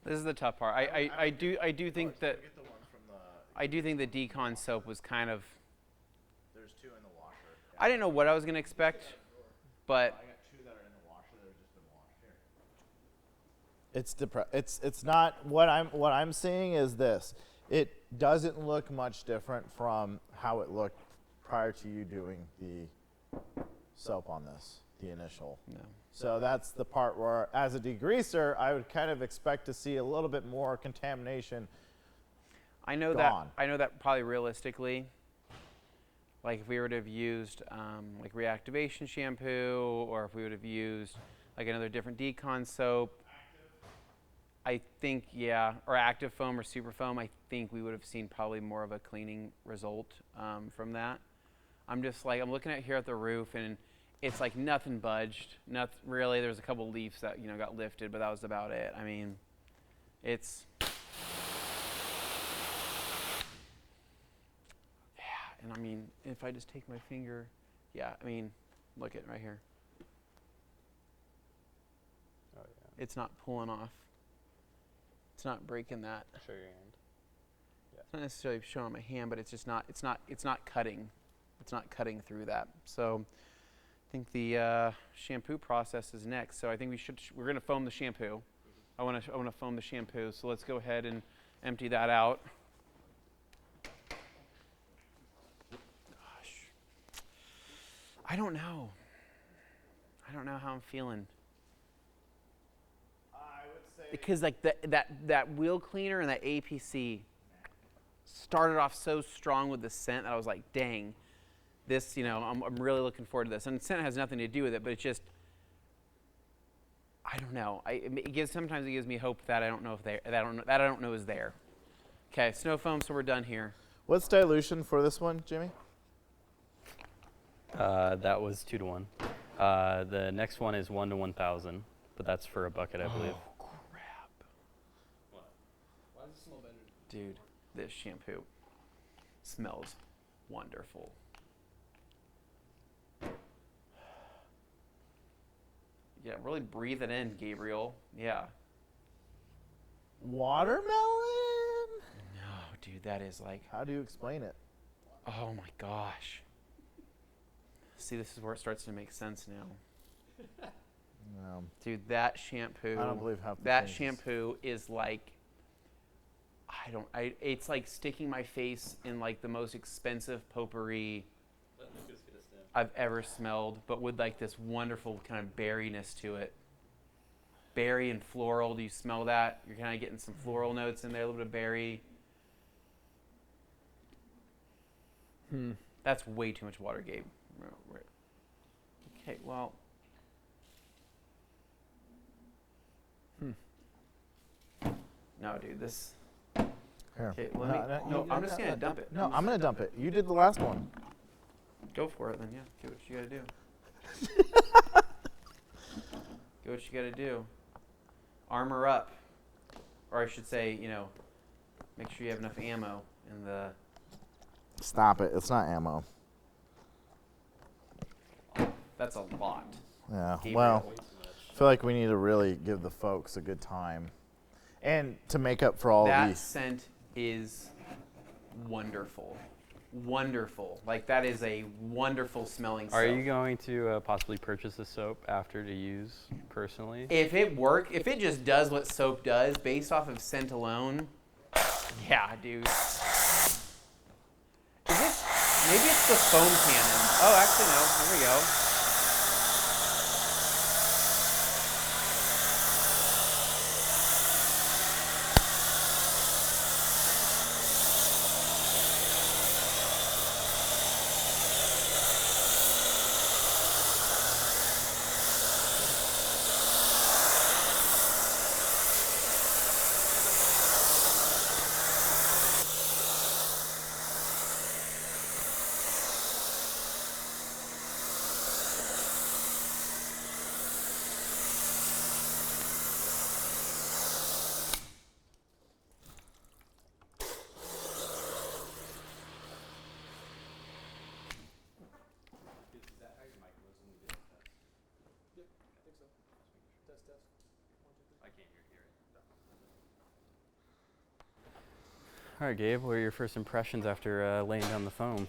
This is the tough part. I do think that Get the one from the. I do think the decon soap was kind of. There's 2 in the washer. I didn't know what I was gonna expect, but I got 2 that are in the washer that have just been washed here. It's not what I'm seeing is this. It doesn't look much different from how it looked prior to you doing the soap on this, the initial. no. So that's the part where, as a degreaser, I would kind of expect to see a little bit more contamination. I know Gone. that probably realistically, like if we were to have used like reactivation shampoo, or if we would have used like another different decon soap, I think, yeah, or active foam or super foam, I think we would have seen probably more of a cleaning result from that. I'm just like, I'm looking at here at the roof, and it's like nothing budged. Nothing really. There's a couple leaves that got lifted, but that was about it. I mean, it's. Yeah, and I mean, if I just take my finger, yeah, I mean, look at right here. Oh yeah. It's not pulling off. It's not breaking that. Show your hand. It's not necessarily showing my hand, but it's just not. It's not cutting. It's not cutting through that. So, I think the shampoo process is next. So I think we're going to foam the shampoo. I want to foam the shampoo. So let's go ahead and empty that out. Gosh, I don't know. I don't know how I'm feeling. I would say Because like that wheel cleaner and that APC started off so strong with the scent that I was like, dang, this, I'm really looking forward to this. And scent has nothing to do with it, but it's just, I don't know. Sometimes it gives me hope that I don't know is there. Okay, snow foam. So we're done here. What's dilution for this one, Jimmy? That was 2 to 1. The next one is 1 to 1,000, but that's for a bucket, I believe. Oh crap, Why does it smell better? dude! This shampoo smells wonderful. Yeah, really breathe it in, Gabriel. Yeah. Watermelon? No, dude, that is like, How do you explain it? oh my gosh. See, this is where it starts to make sense now. Dude, that shampoo. I don't believe half the that things. shampoo is like, it's like sticking my face in like the most expensive potpourri I've ever smelled, but with like this wonderful kind of berryness to it. Berry and floral. Do you smell that? You're kind of getting some floral notes in there, a little bit of berry. That's way too much water, Gabe. Okay, well. No, dude, this. Here. Okay, I'm just gonna dump it. No, I'm going to dump it. You did the last one. Go for it then, yeah. Do what you gotta do. Do what you gotta do. Armor up. Or I should say, make sure you have enough ammo in the. Stop it. It's not ammo. That's a lot. Yeah. Gabriel. Well, I feel like we need to really give the folks a good time. And to make up for all That these. scent is wonderful. Wonderful. Like, that is a wonderful smelling Are soap. you going to possibly purchase the soap after to use personally? If it just does what soap does based off of scent alone, yeah, dude. Maybe it's the foam cannon. Oh, actually, no. Here we go. All right, Gabe, what are your first impressions after laying down the foam?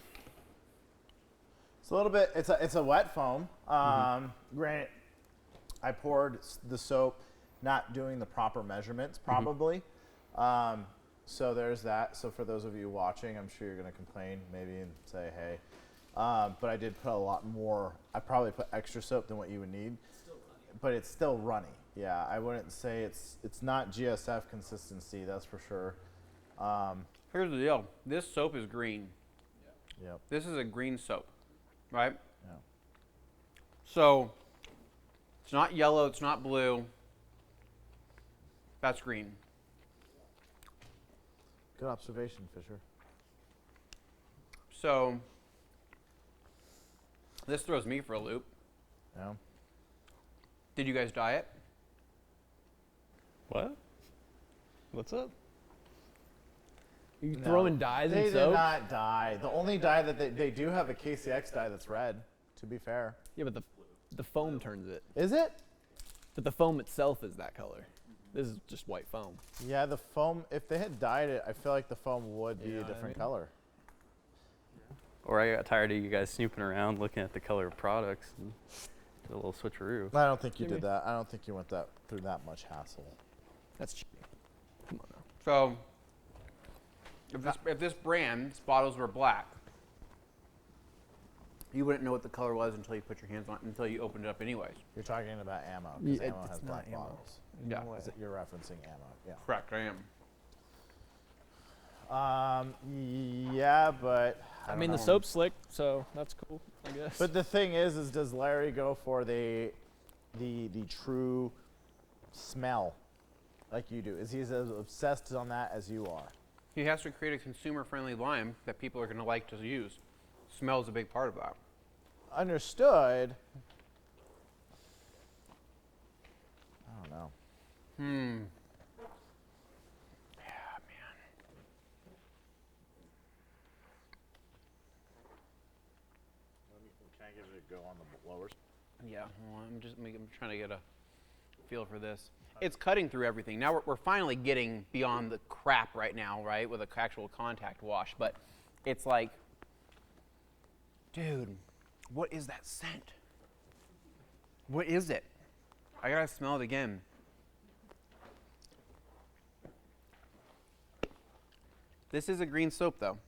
It's a little bit, it's a wet foam. Granted, I poured the soap not doing the proper measurements probably. So there's that. So for those of you watching, I'm sure you're going to complain maybe and say, hey. But I did put a lot more. I probably put extra soap than what you would need. But it's still runny. Yeah, I wouldn't say it's not GSF consistency, that's for sure. Here's the deal. This soap is green. Yep. This is a green soap, right? Yeah. So it's not yellow, it's not blue. That's green. Good observation, Fisher. So this throws me for a loop. Yeah. Did you guys dye it? What? What's up? You throwing dyes They in soap? did not dye. The only dye that they do have a KCX dye that's red, to be fair. Yeah, but the foam turns it. Is it? But the foam itself is that color. This is just white foam. Yeah, the foam, if they had dyed it, I feel like the foam would be You know a what I different mean? color. Or I got tired of you guys snooping around looking at the color of products and did a little switcheroo. I don't think you Jimmy. did that. I don't think you went through that much hassle. That's cheap. Come on now. So if this brand's bottles were black, you wouldn't know what the color was until you put your hands on it, until you opened it up anyways. You're talking about ammo, because Yeah, ammo it's has not black ammo. bottles. Yeah. No way. You're referencing ammo, yeah. Correct, I am. Yeah, but I mean, don't the know. soap's slick, so that's cool, I guess. But the thing is does Larry go for the true smell like you do? Is he as obsessed on that as you are? He has to create a consumer-friendly line that people are going to like to use. Smell's a big part of that. Understood. I don't know. Yeah, man. Can I give it a go on the blowers? Yeah, well, I'm trying to get a feel for this. It's cutting through everything. Now we're finally getting beyond the crap right now, right, with an actual contact wash. But it's like, dude, what is that scent? What is it? I gotta smell it again. This is a green soap, though.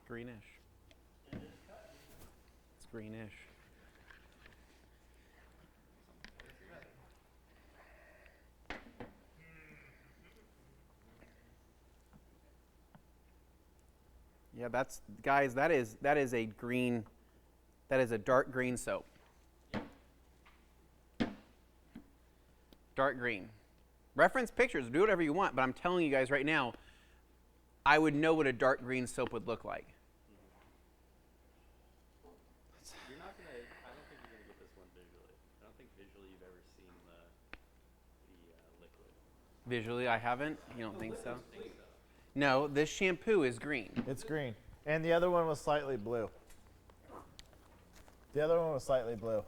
Greenish. It's greenish. Yeah, that's, guys, that is a green, that is a dark green soap. Dark green. Reference pictures, do whatever you want, but I'm telling you guys right now, I would know what a dark green soap would look like. You're not gonna. I don't think you're gonna get this one visually. I don't think visually you've ever seen the liquid. Visually, I haven't. You don't think so? No, this shampoo is green. It's green. And the other one was slightly blue. The other one was slightly blue.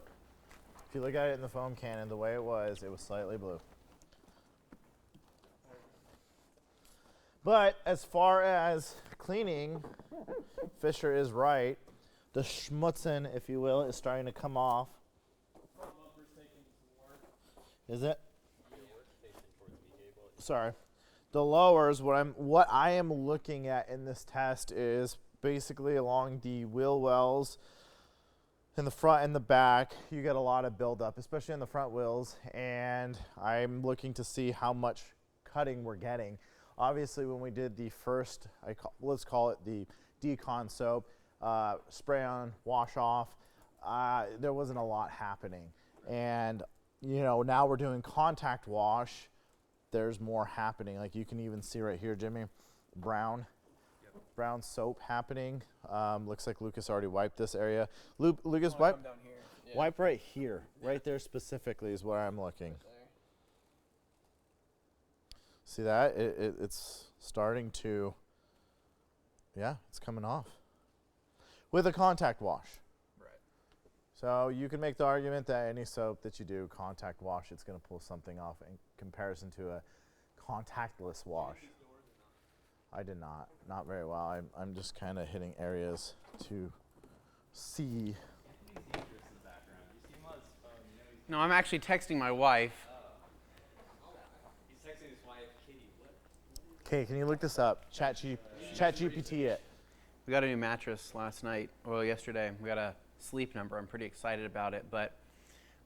If you look at it in the foam cannon, the way it was slightly blue. But as far as cleaning, Fisher is right. The schmutzen, if you will, is starting to come off. Is it? Sorry. The lowers, what I am looking at in this test is basically along the wheel wells in the front and the back. You get a lot of buildup, especially in the front wheels, and I'm looking to see how much cutting we're getting. Obviously, when we did the first, let's call it the decon soap, spray on, wash off, there wasn't a lot happening. And, you know, now we're doing contact wash, there's more happening. Like you can even see right here, Jimmy, brown soap happening. Looks like Lucas already wiped this area. Lucas, wipe down here. Yeah. wipe right here, right there specifically is where I'm looking. See that? It's starting to, yeah, it's coming off. With a contact wash. Right. So you can make the argument that any soap that you do contact wash, it's going to pull something off in comparison to a contactless wash. I did not very well. I'm just kind of hitting areas to see. No, I'm actually texting my wife. He's texting his wife, Katie. Okay, can you look this up? Chat GPT it. We got a new mattress last night, well, yesterday. We got a Sleep Number. I'm pretty excited about it, but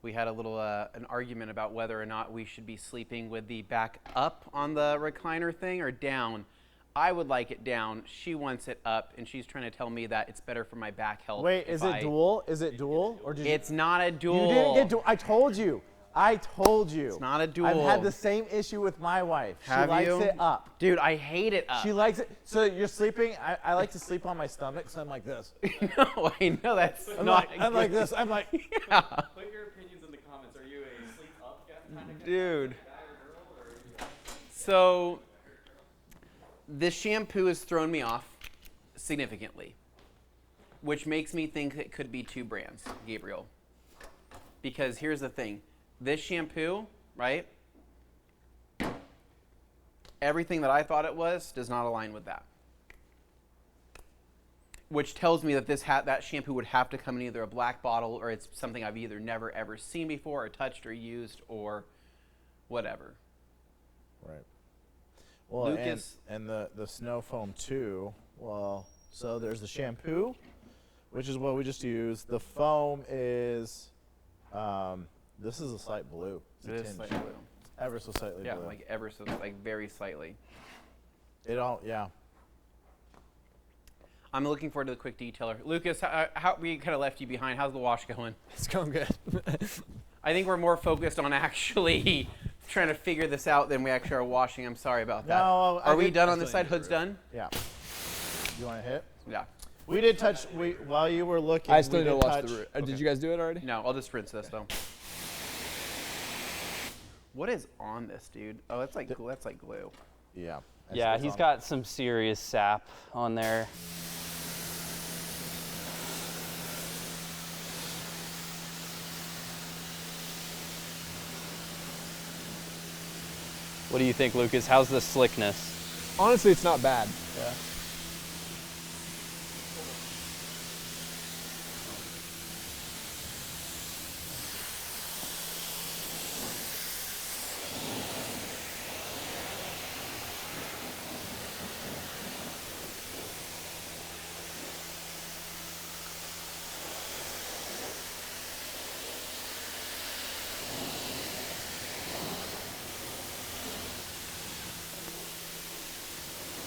we had a little an argument about whether or not we should be sleeping with the back up on the recliner thing or down. I would like it down. She wants it up, and she's trying to tell me that it's better for my back health. Wait, is it dual? Is it dual? Or did It's not a dual. you didn't get dual? I told you. It's not a dual. I've had the same issue with my wife. Have she likes you? it up. Dude, I hate it up. She likes it. So you're sleeping. I like to sleep on my stomach, so I'm like this. No, I know that's I'm not. I'm like this. I'm like. Yeah. Put your opinions in the comments. Are you a sleep up kind of guy? Dude. Guy or girl? Or So, this shampoo has thrown me off significantly, which makes me think it could be two brands, Gabriel. Because here's the thing. This shampoo, right? Everything that I thought it was does not align with that. Which tells me that that shampoo would have to come in either a black bottle or it's something I've either never ever seen before or touched or used or whatever. Right. Well, Lucas. and the snow foam too. Well, so there's the shampoo, which is what we just used. The foam is, this is a slight blue. It's a It is tinge. slightly blue. Ever so slightly Yeah, blue. like ever so, like very slightly. It all, yeah. I'm looking forward to the quick detailer. Lucas, how we kind of left you behind. How's the wash going? It's going good. I think we're more focused on actually trying to figure this out than we actually are washing. I'm sorry about that. No, Are we did- done on this side? Hood's done? Yeah. You want to hit? Yeah. We did touch. While you were looking. I still we need to did watch touch, the root. Did you guys do it already? No, I'll just rinse this though. What is on this, dude? Oh, that's like glue. That's like glue. Yeah. Yeah, It's he's on. got some serious sap on there. What do you think, Lucas? How's the slickness? Honestly, it's not bad. Yeah.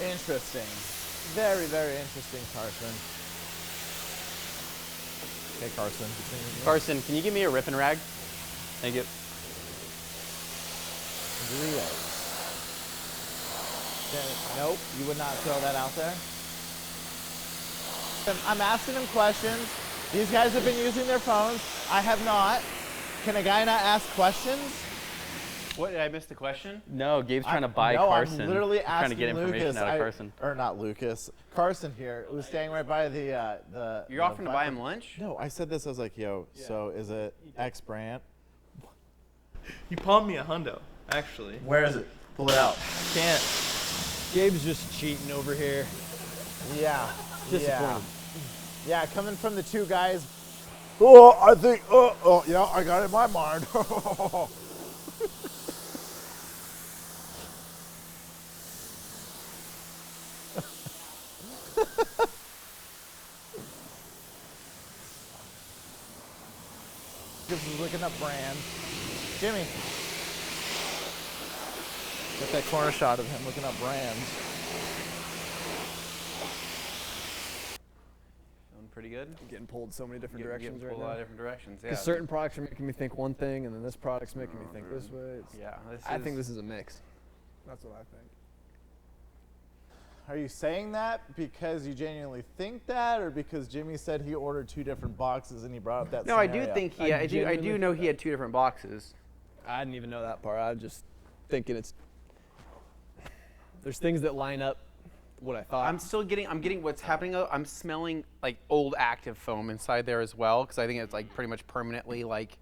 Interesting. Very, very interesting, Carson. Okay, Carson. Carson, can you give me a ripping rag? Thank you. Nope, you would not throw that out there. I'm asking them questions. These guys have been using their phones. I have not. Can a guy not ask questions? What, did I miss the question? No, Gabe's trying to buy no, Carson. I'm literally He's asking trying to get information Lucas, out of Carson. Or not Lucas. Carson here, who's staying right by the. You're offering to buy him lunch? No, I said this. I was like, "Yo, so is it X brand? You palmed me a hundo, actually. Where is it? Pull it out." Can't. Gabe's just cheating over here. Yeah. Disappointed. Yeah, coming from the two guys. Oh, I think. Yeah, I got it in my mind. This is looking up brands. Jimmy. Get that corner shot of him looking up brands. Feeling pretty good? I'm getting pulled so many different Getting directions pulled right a lot now. of different directions. Yeah. Because certain products are making me think one thing, and then this product's making me think this way. Yeah. I think this is a mix. That's what I think. Are you saying that because you genuinely think that, or because Jimmy said he ordered 2 different boxes and he brought up that? No, I do scenario? think I I do genuinely know think he had 2 different boxes. I didn't even know that part. I was just thinking it's. There's things that line up what I thought. I'm getting what's happening. I'm smelling like old active foam inside there as well, because I think it's like pretty much permanently like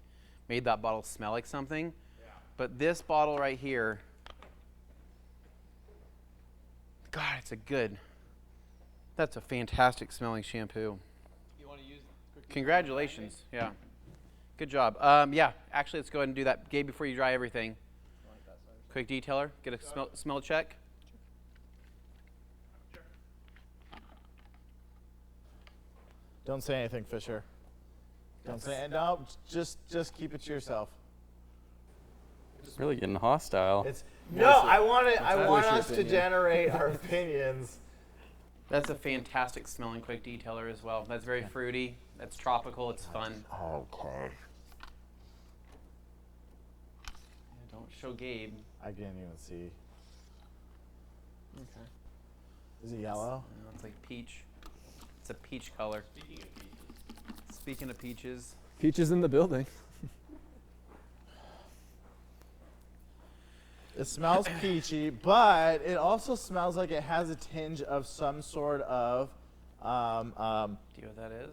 made that bottle smell like something. Yeah. But this bottle right here, God, that's a fantastic smelling shampoo. You want to use? Congratulations. Yeah. Good job. Yeah, actually, let's go ahead and do that. Gabe, before you dry everything. Quick detailer. Get a smell check. Don't say anything, Fisher. Don't say it. No, just keep it to yourself. It's really getting hostile. I want your us to opinion. generate our opinions. That's a fantastic smelling quick detailer as well. That's very fruity. That's tropical. It's fun. Okay. Don't show Gabe. I can't even see. Okay. Is it yellow? It's like peach. It's a peach color. Speaking of peaches. Peaches in the building. It smells peachy, but it also smells like it has a tinge of some sort of. Do you know what that is?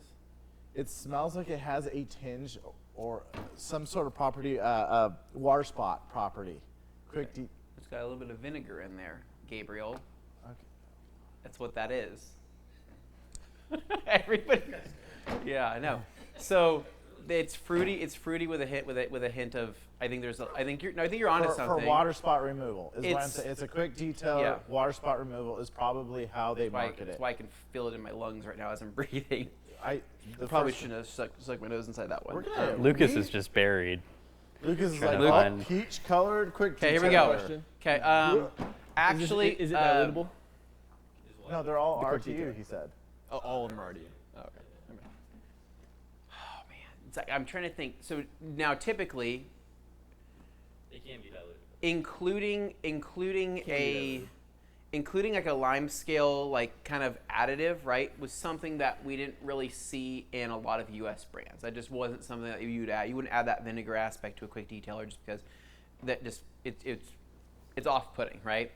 It smells like it has a tinge or some sort of property, water spot property. It's got a little bit of vinegar in there, Gabriel. Okay. That's what that is. Everybody. Yeah, I know. So it's fruity. It's fruity with a hint of. I think you're onto something. For water spot removal is what I'm It's- saying. It's a quick detail. Yeah. Water spot removal is probably how they market That's it. why I can feel it in my lungs right now as I'm breathing. The Probably first- shouldn't have stuck my nose inside that one. We're gonna- Lucas we- is just buried. Lucas is Trying like, to oh, find- peach colored quick. Okay, here we detailer. go. Question. Okay. Actually, is it dilutable? No, they're all The quick RTU. detailer. He said. Oh, all of them are RTU. Oh, okay. Oh man, it's like, I'm trying to think. So now, typically, They can be diluted. including like a lime scale like kind of additive, right, was something that we didn't really see in a lot of U.S. brands. That just wasn't something that you'd add. You wouldn't add that vinegar aspect to a quick detailer just because that just it's off-putting, right?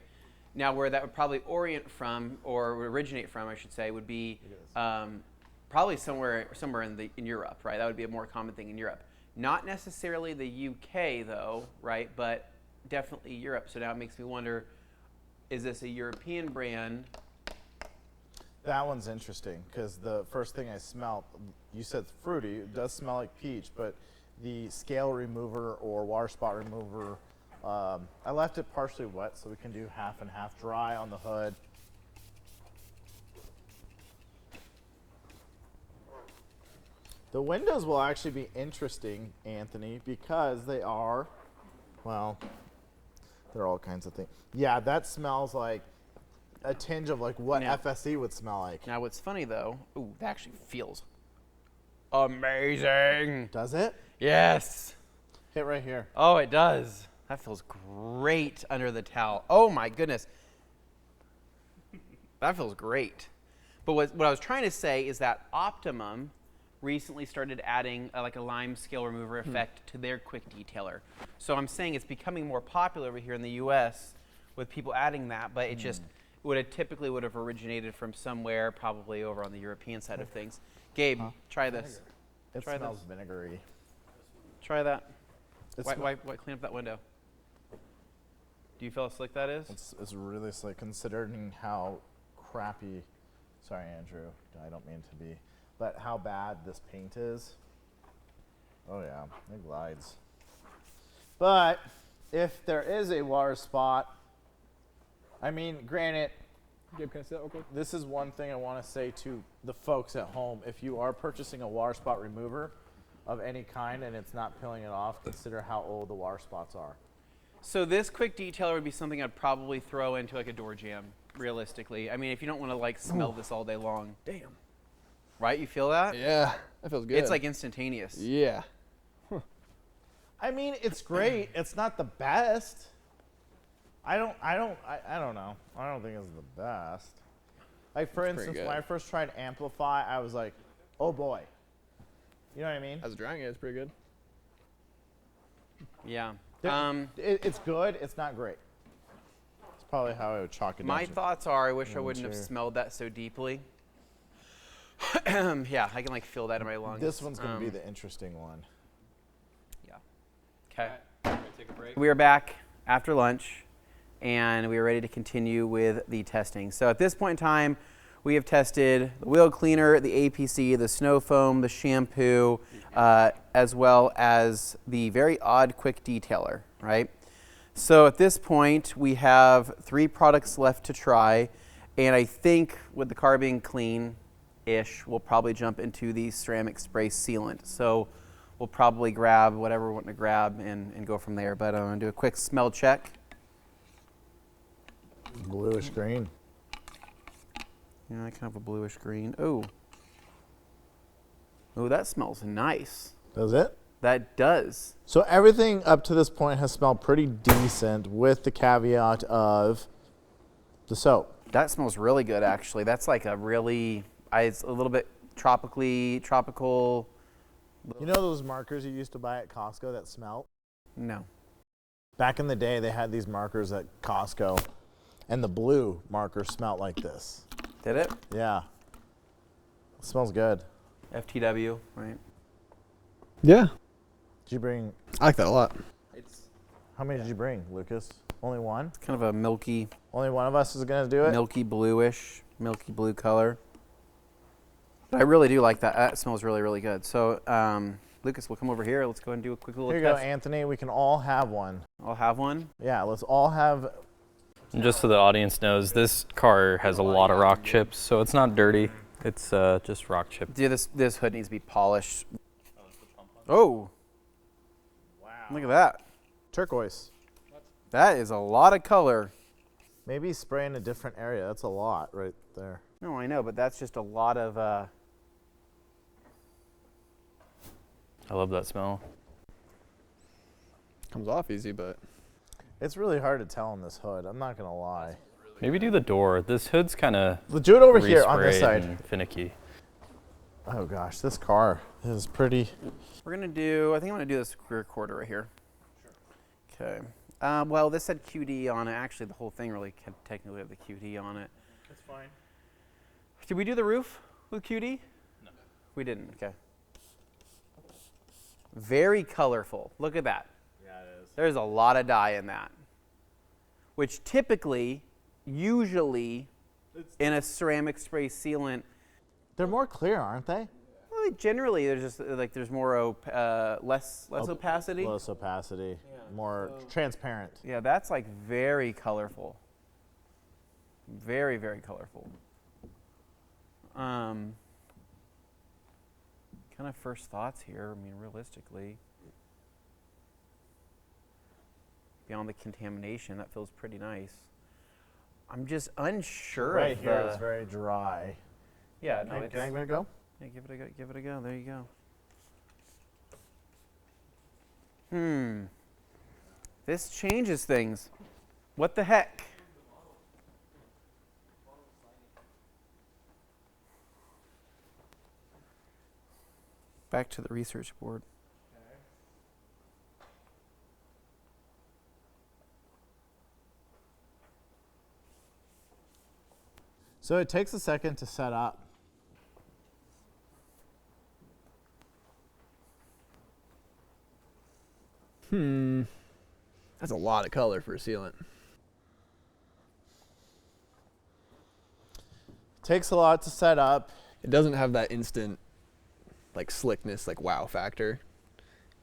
Now, where that would probably orient from or originate from, I should say, would be probably somewhere in Europe, right? That would be a more common thing in Europe. Not necessarily the UK though, right? But definitely Europe. So now it makes me wonder: is this a European brand? That one's interesting because the first thing I smelled, you said fruity. It does smell like peach, but the scale remover or water spot remover, I left it partially wet so we can do half and half dry on the hood. The windows will actually be interesting, Anthony, because they are, well, they're all kinds of things. Yeah, that smells like a tinge of like what Yeah. FSC would smell like. Now, what's funny though, ooh, that actually feels amazing. Does it? Yes. Hit right here. Oh, it does. That feels great under the towel. Oh my goodness. That feels great. But what I was trying to say is that Optimum recently started adding like a lime scale remover effect to their quick detailer. So I'm saying it's becoming more popular over here in the U.S. with people adding that, but it just typically would have originated from somewhere, probably over on the European side of things. Gabe, try this. It Try smells this. vinegary. Try that. It Why, sm- why clean up that window? Do you feel how slick that is? It's really slick considering how crappy, sorry Andrew, I don't mean to be, but how bad this paint is. Oh yeah, it glides. But if there is a water spot, I mean, granted, Gabe, can I see that real quick? this is one thing I want to say to the folks at home. If you are purchasing a water spot remover of any kind and it's not peeling it off, consider how old the water spots are. So this quick detailer would be something I'd probably throw into like a door jamb, realistically. I mean, if you don't want to like smell this all day long. Damn. Right? You feel that? Yeah, that feels good. It's like instantaneous. Yeah. I mean, it's great. It's not the best. I don't know. I don't think it's the best. Like for instance, good. when I first tried Amplify, I was like, oh boy. You know what I mean? As a drying, it's pretty good. Yeah. It's good. It's not great. It's probably how I would chalk it down. My to. thoughts are I wish I One wouldn't have chair. smelled that so deeply. Yeah, I can like feel that in my lungs. This one's going to be the interesting one. Yeah. Okay. Alright, take a break. We are back after lunch, and we are ready to continue with the testing. So at this point in time, we have tested the wheel cleaner, the APC, the snow foam, the shampoo, as well as the very odd quick detailer, right? So at this point, we have 3 products left to try, and I think with the car being clean-ish, we'll probably jump into the ceramic spray sealant. So we'll probably grab whatever we're wanting to grab and go from there. But I'm going to do a quick smell check. Bluish green. Yeah, kind of a bluish green. Oh, that smells nice. Does it? That does. So everything up to this point has smelled pretty decent, with the caveat of the soap. That smells really good, actually. That's like a really, it's a little bit tropical. You know those markers you used to buy at Costco that smell? No. Back in the day, they had these markers at Costco, and the blue marker smelled like this. Did it? Yeah. It smells good. FTW, right? Yeah. Did you bring, I like that a lot. how many did you bring, Lucas? Only one? Kind of a milky Only one of us is going to do it? milky blue color. But I really do like that. That smells really, really good. So, Lucas, we'll come over here. Let's go and do a quick little Here you test. go, Anthony. We can all have one. I'll have one. Yeah, let's all have. And just so the audience knows, this car has a lot of rock chips, so it's not dirty. It's just rock chips. Dude, this hood needs to be polished. Oh. Wow. Look at that. Turquoise. That is a lot of color. Maybe spray in a different area. That's a lot right there. No, I know, but that's just a lot of... I love that smell. Comes off easy, but It's really hard to tell on this hood. I'm not going to lie. Maybe do the door. This hood's kind of Let's do it over here on this side. and finicky. Oh gosh, this car is pretty. We're going to do... I think I'm going to do this rear quarter right here. Sure. Okay. Well, this had QD on it. Actually, the whole thing really technically had the QD on it. That's fine. Did we do the roof with QD? No. We didn't. Okay. Very colorful. Look at that. Yeah, it is. There's a lot of dye in that, which typically, usually, in a ceramic spray sealant, They're more clear, aren't they? well, generally there's just like there's more less opacity. Less opacity. More transparent. Yeah, that's like very colorful. Very, very colorful. Kind of first thoughts here. I mean, realistically, beyond the contamination, that feels pretty nice. I'm just unsure Right of here the, is very dry. yeah, no, Can it's, I go? yeah, give it a go. Give it a go. There you go. This changes things. What the heck? Back to the research board. So it takes a second to set up. that's a lot of color for a sealant. Takes a lot to set up. It doesn't have that instant, like slickness, like wow factor.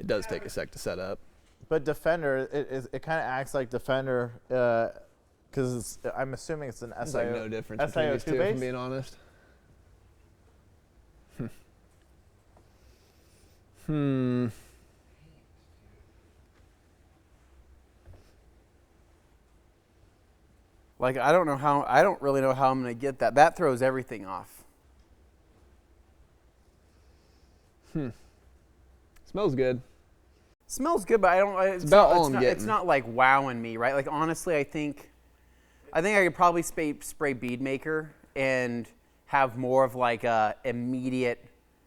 It does take a sec to set up. But Defender, it kind of acts like Defender, because I'm assuming it's an There's like no difference between these two, if I'm being honest. Like, I don't really know how I'm going to get that. That throws everything off. Smells good. Smells good, but I don't. It's about not, all it's I'm not, getting. It's not like wowing me, right? Like honestly, I think I could probably spray bead maker and have more of like a immediate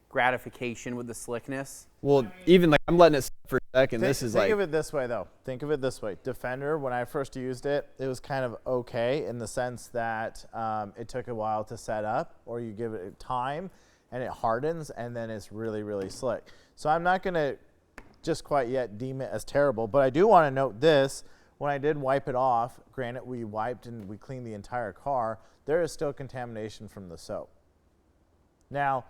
gratification with the slickness. Well, even like I'm letting it sit for a second. This is think like of it this way, though. Think of it this way. Defender, when I first used it, it was kind of okay in the sense that it took a while to set up, or you give it time, and it hardens, and then it's really, really slick. So I'm not going to just quite yet deem it as terrible, but I do want to note this. when I did wipe it off, granted we wiped and we cleaned the entire car, there is still contamination from the soap. Now,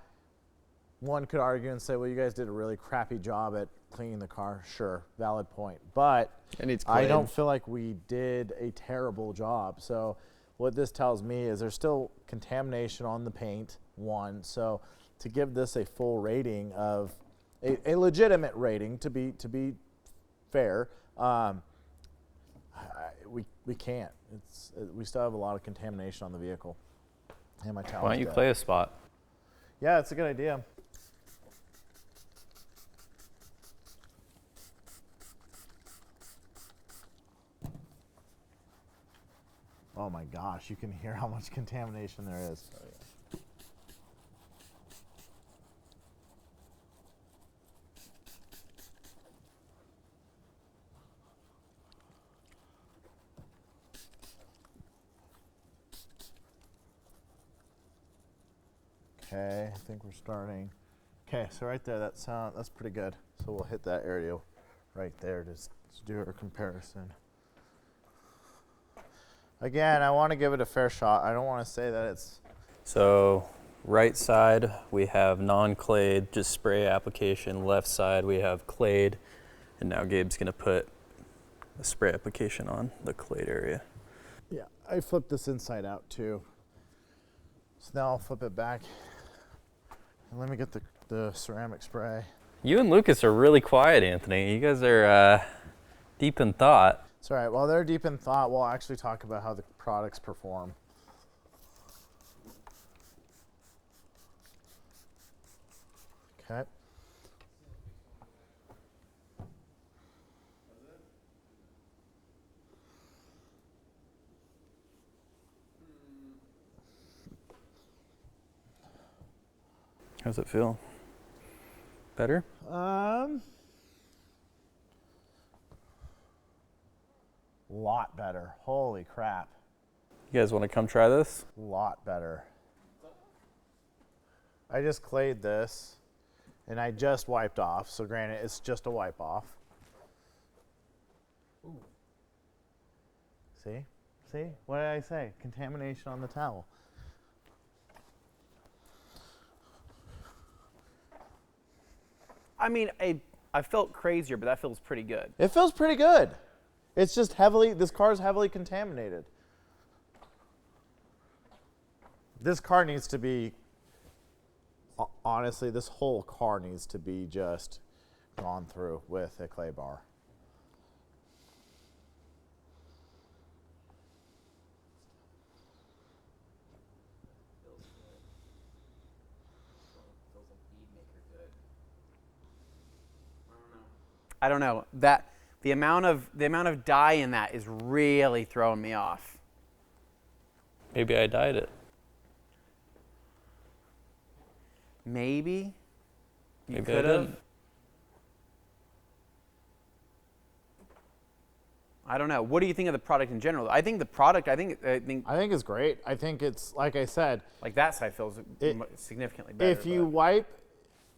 one could argue and say, well, you guys did a really crappy job at cleaning the car. Sure, valid point. But It needs I cleaned. don't feel like we did a terrible job. So what this tells me is there's still contamination on the paint, one. So to give this a full rating of a legitimate rating, to be fair, we can't. We still have a lot of contamination on the vehicle. And my towel's Why don't you dead. clay a spot? Yeah, it's a good idea. Oh my gosh, you can hear how much contamination there is. Okay, I think we're starting. Okay, so right there, that's pretty good. So we'll hit that area right there to do our comparison. Again, I want to give it a fair shot. I don't want to say that it's... So right side, we have non-clayed, just spray application. Left side, we have clayed. And now Gabe's gonna put a spray application on the clayed area. Yeah, I flipped this inside out too. So now I'll flip it back. And let me get the ceramic spray. You and Lucas are really quiet, Anthony. You guys are deep in thought. It's all right. While they're deep in thought, we'll actually talk about how the products perform. Okay. How's it feel? Better? Lot better. Holy crap. You guys want to come try this? Lot better. I just clayed this and I just wiped off. So granted, it's just a wipe off. Ooh. See? See? What did I say? Contamination on the towel. I mean, I felt crazier, but that feels pretty good. It feels pretty good. It's just this car is heavily contaminated. This car needs to be, honestly, this whole car needs to be just gone through with a clay bar. I don't know. That the amount of dye in that is really throwing me off. Maybe I dyed it. Maybe you Maybe I could have. didn't. I don't know. What do you think of the product in general? I think the product. I think I think it's great. I think it's, like I said, like that side feels significantly better.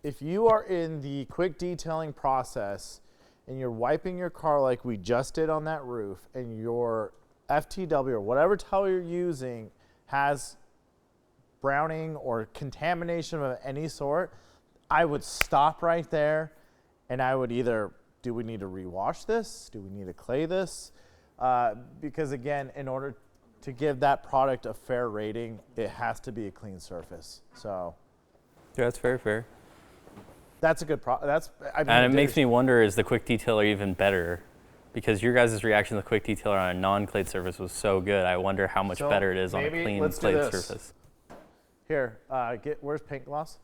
if you are in the quick detailing process and you're wiping your car like we just did on that roof, and your FTW or whatever towel you're using has browning or contamination of any sort, I would stop right there and I would either, do we need to rewash this? Do we need to clay this? Because again, in order to give that product a fair rating, it has to be a clean surface. So Yeah, that's very fair. that's a good product. And it makes me wonder, is the quick detailer even better? Because your guys' reaction to the quick detailer on a non-clayed surface was so good. I wonder how much So better it is on a maybe clean let's do clayed this. surface. Here, where's paint gloss?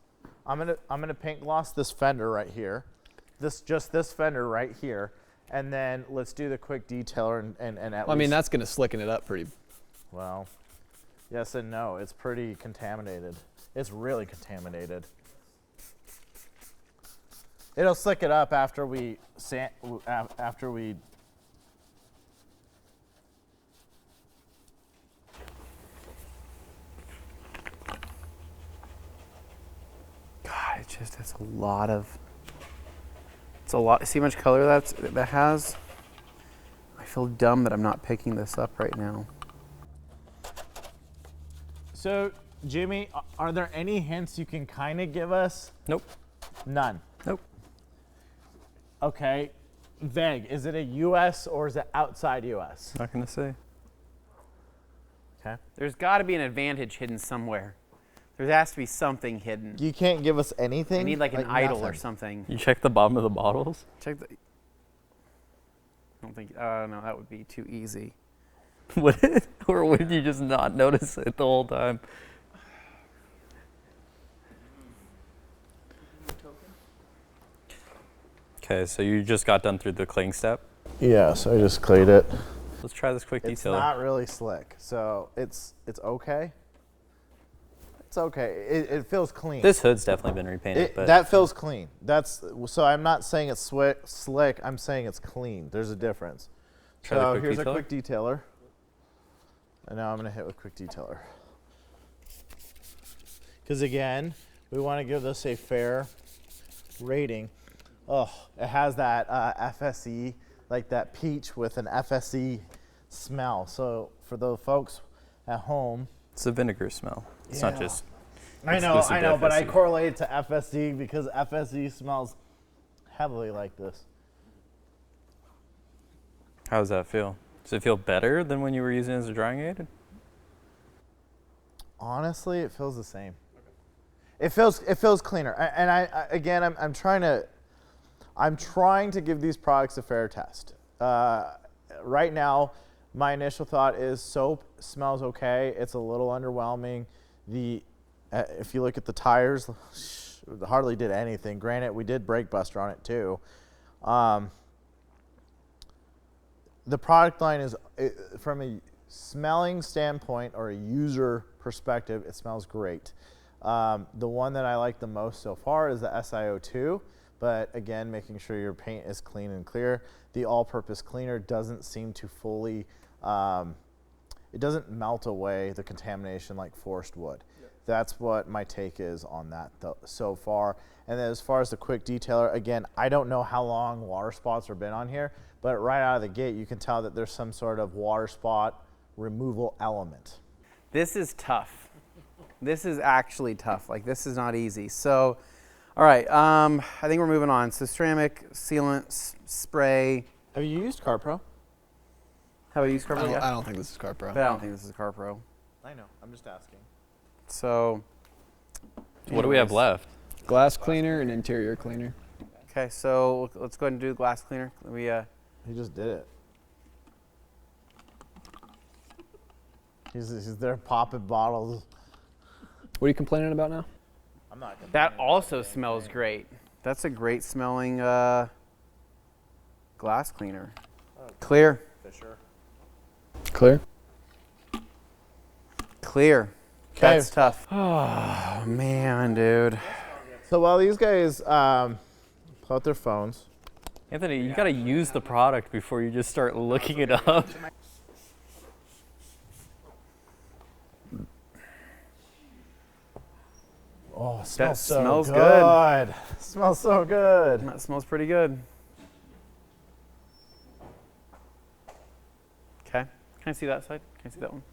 I'm gonna paint gloss this fender right here, this fender right here, and then let's do the quick detailer and at Well, I mean, least, that's gonna slicken it up pretty. well, yes and no. It's pretty contaminated. It's really contaminated. It'll slick it up after we God, it's a lot of. It's a lot. See how much color that has? I feel dumb that I'm not picking this up right now. So, Jimmy, are there any hints you can kind of give us? Nope. None. Nope. Okay. Vague. Is it a U.S. or is it outside U.S.? Not gonna say. Okay. There's got to be an advantage hidden somewhere. There has to be something hidden. You can't give us anything? I need like an idol or nothing. something. You check the bottom of the bottles. Check the. I don't think. No, that would be too easy. Or would you just not notice it the whole time? Okay, so you just got done through the cleaning step. Yeah, so I just clayed it. Let's try this quick It's detailer. not really slick, so it's okay. It's okay. It feels clean. This hood's definitely been repainted, but That feels clean. So I'm not saying it's slick. I'm saying it's clean. There's a difference. Try the So quick here's a detailer. quick detailer. And now I'm going to hit with quick detailer. Because again, we want to give this a fair rating. Oh, it has that FSE, like that peach with an FSE smell. So for the folks at home, it's a vinegar smell. It's not Yeah. just. I know, exclusive to but I FSE. correlate it to FSD because FSD smells heavily like this. How does that feel? Does it feel better than when you were using it as a drying aid? Honestly, it feels the same. It feels cleaner. I'm trying to give these products a fair test. Right now, my initial thought is soap smells okay. It's a little underwhelming. If you look at the tires, hardly did anything. Granted, we did brake buster on it too. The product line is, from a smelling standpoint or a user perspective, it smells great. The one that I like the most so far is the SiO2, but again, making sure your paint is clean and clear. The all-purpose cleaner doesn't seem to fully, it doesn't melt away the contamination like forest would. That's what my take is on that so far. And then as far as the quick detailer, again, I don't know how long water spots have been on here, but right out of the gate, you can tell that there's some sort of water spot removal element. This is tough. This is actually tough. Like, this is not easy. So, all right, I think we're moving on. So ceramic, sealant, spray. Have you used CarPro? Have I used CarPro? I Yeah. don't think this is CarPro. But I don't think this is CarPro. I know, I'm just asking. So, What do we have left? Glass cleaner and interior cleaner. okay, so let's go ahead and do the glass cleaner. He just did it. He's there popping bottles. What are you complaining about now? I'm not gonna. That also smells great. That's a great smelling glass cleaner. Clear. Fisher. Clear. Clear. Okay. That's tough. Oh, man, dude. So while these guys pull out their phones, Anthony, you gotta use the product before you just start looking it up. oh, it That smells so smells good. Smells so good. That smells pretty good. Okay. Can I see that side? Can I see that one?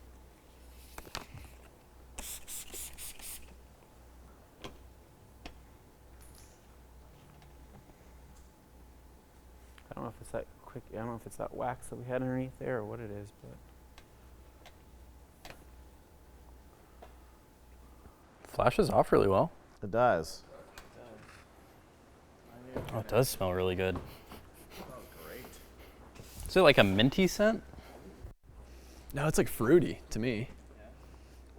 I don't know if it's that quick. I don't know if it's that wax that we had underneath there or what it is, but Flashes off really well. It does. Oh, it does smell really good. Is it like a minty scent? No, it's like fruity to me.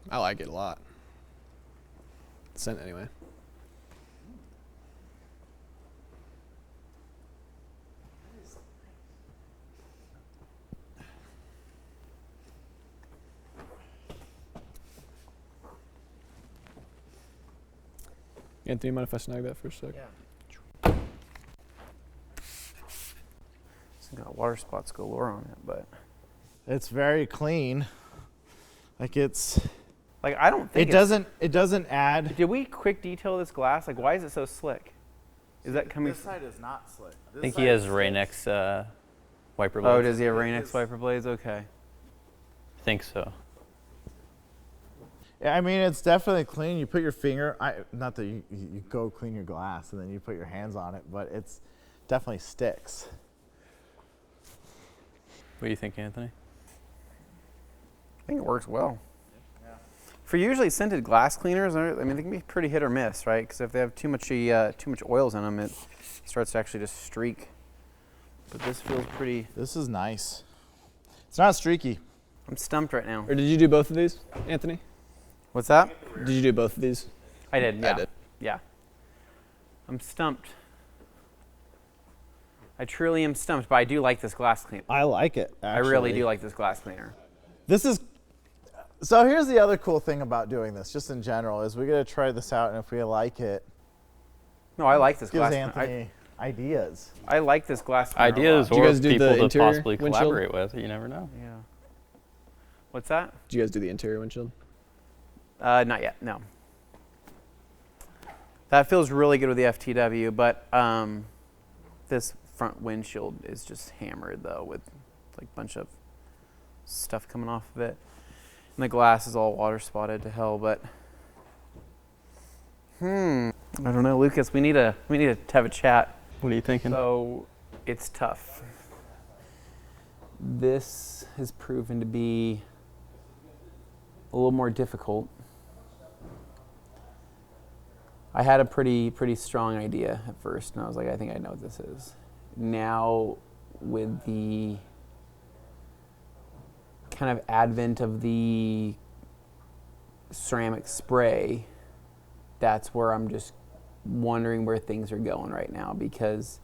I like it a lot. Scent anyway. Anthony, mind if I snag that for a sec? it's got water spots galore on it. But It's very clean. Like it's. like, I don't think It doesn't add. Did we quick detail this glass? Like, why is it so slick? Is that coming? This side is not slick. I think he has Rain-X wiper blades. Oh, does he have Rain-X wiper blades? Okay. I think so. Yeah, I mean, it's definitely clean. You put your finger, not that you go clean your glass and then you put your hands on it, but it's definitely sticks. What do you think, Anthony? I think it works well. For usually scented glass cleaners, I mean, they can be pretty hit or miss, right? Because if they have too much oils in them, it starts to actually just streak. But this feels pretty. This is nice. It's not streaky. I'm stumped right now. Or did you do both of these, Anthony? What's that? Did you do both of these? I did. Yeah. I did. Yeah. I'm stumped. I truly am stumped, but I do like this glass cleaner. I like it, actually. I really do like this glass cleaner. So here's the other cool thing about doing this, just in general, is we got to try this out, and if we like it, No, I like this gives glass Anthony ideas. I like this glass cleaner. Ideas A lot. Did you or guys do people the to interior possibly windshield? collaborate with. You never know. Yeah. What's that? Did you guys do the interior windshield? Not yet. No. That feels really good with the FTW, but this front windshield is just hammered though, with like a bunch of stuff coming off of it, and the glass is all water spotted to hell. But I don't know, Lucas. We need to have a chat. What are you thinking? So it's tough. This has proven to be a little more difficult. I had a pretty strong idea at first, and I was like, I think I know what this is. Now, with the kind of advent of the ceramic spray, that's where I'm just wondering where things are going right now, because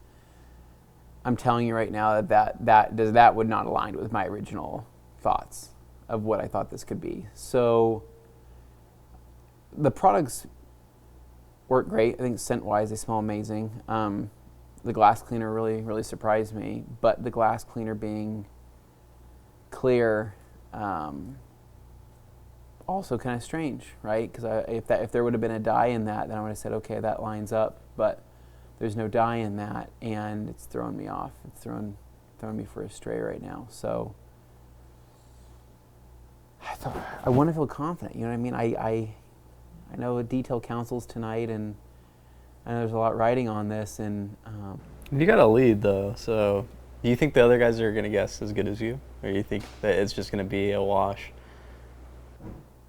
I'm telling you right now that would not align with my original thoughts of what I thought this could be. So the products work great. I think scent-wise, they smell amazing. The glass cleaner really surprised me, but the glass cleaner being clear, also kind of strange, right? Because if there would have been a dye in that, then I would have said, okay, that lines up. But there's no dye in that, and it's throwing me off. It's throwing me for a stray right now. So I want to feel confident. You know what I mean? I know detail council's tonight, and I know there's a lot riding on this, and You got a lead though, so do you think the other guys are gonna guess as good as you, or you think that it's just gonna be a wash?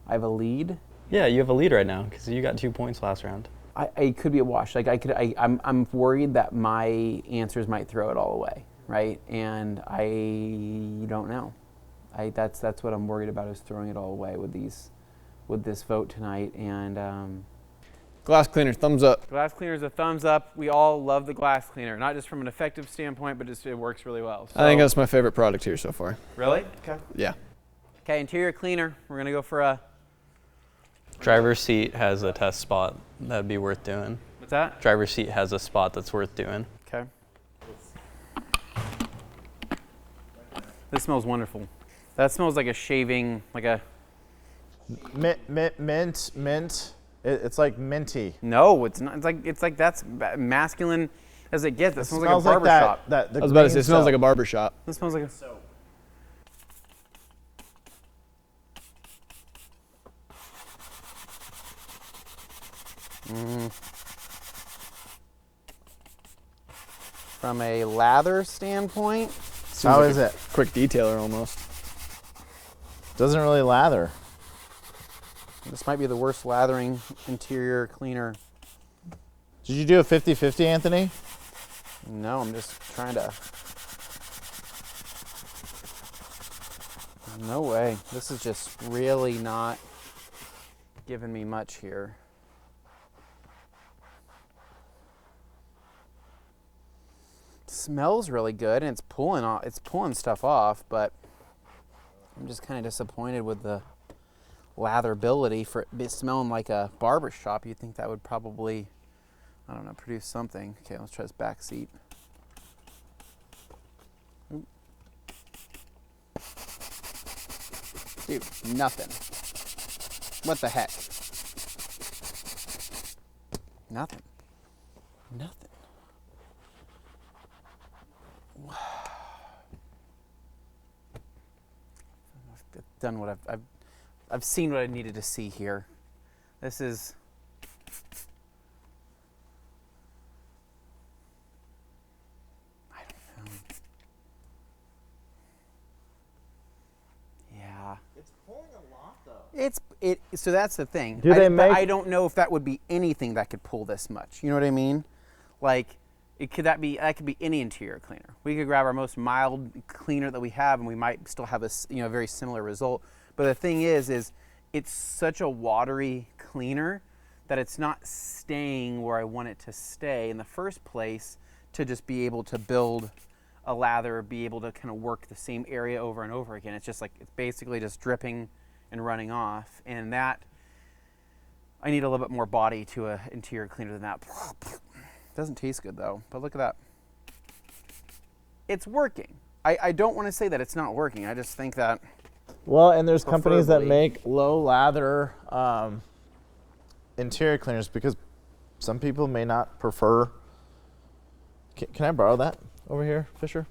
I have a lead. Yeah, you have a lead right now because you got 2 points last round. I could be a wash. Like I'm worried that my answers might throw it all away, right? And I don't know. That's what I'm worried about, is throwing it all away with this vote tonight. And Glass cleaner, thumbs up. glass cleaner is a thumbs up. We all love the glass cleaner, not just from an effective standpoint, but just it works really well. I think that's my favorite product here so far. really okay. Yeah. Okay, interior cleaner. We're gonna go for a. Driver's seat has a test spot that'd be worth doing. What's that? Driver's seat has a spot that's worth doing. Okay. This smells wonderful. That smells like a shaving, like a. Mint. It's like minty. No, it's not. It's like that's masculine as it gets. That smells like a Smells like barber shop. that. I was about to say, it smells like a barber shop. This smells like a. From a lather standpoint, How is it? Quick detailer almost. Doesn't really lather. this might be the worst lathering interior cleaner. Did you do a 50-50, Anthony? No, I'm just trying to. No way. This is just really not giving me much here. Smells really good, and it's pulling stuff off, but I'm just kind of disappointed with the latherability. For it smelling like a barber shop, you'd think that would probably, I don't know, produce something. Okay, let's try this back seat. Oop. Dude, nothing. What the heck? Nothing. Nothing. done what I've seen what I needed to see here. This is. I don't know. Yeah. It's pulling a lot though. So that's the thing. Do they make- I don't know if that would be anything that could pull this much. You know what I mean? Like, that could be any interior cleaner. We could grab our most mild cleaner that we have, and we might still have a very similar result. But the thing is it's such a watery cleaner that it's not staying where I want it to stay in the first place, to just be able to build a lather, be able to kind of work the same area over and over again. It's just like, it's basically just dripping and running off, and that, I need a little bit more body to an interior cleaner than that. Doesn't taste good though, but look at that. It's working. I don't want to say that it's not working. I just think that. Well, and there's companies that Preferably. make low lather interior cleaners because some people may not prefer. Can I borrow that over here, Fisher?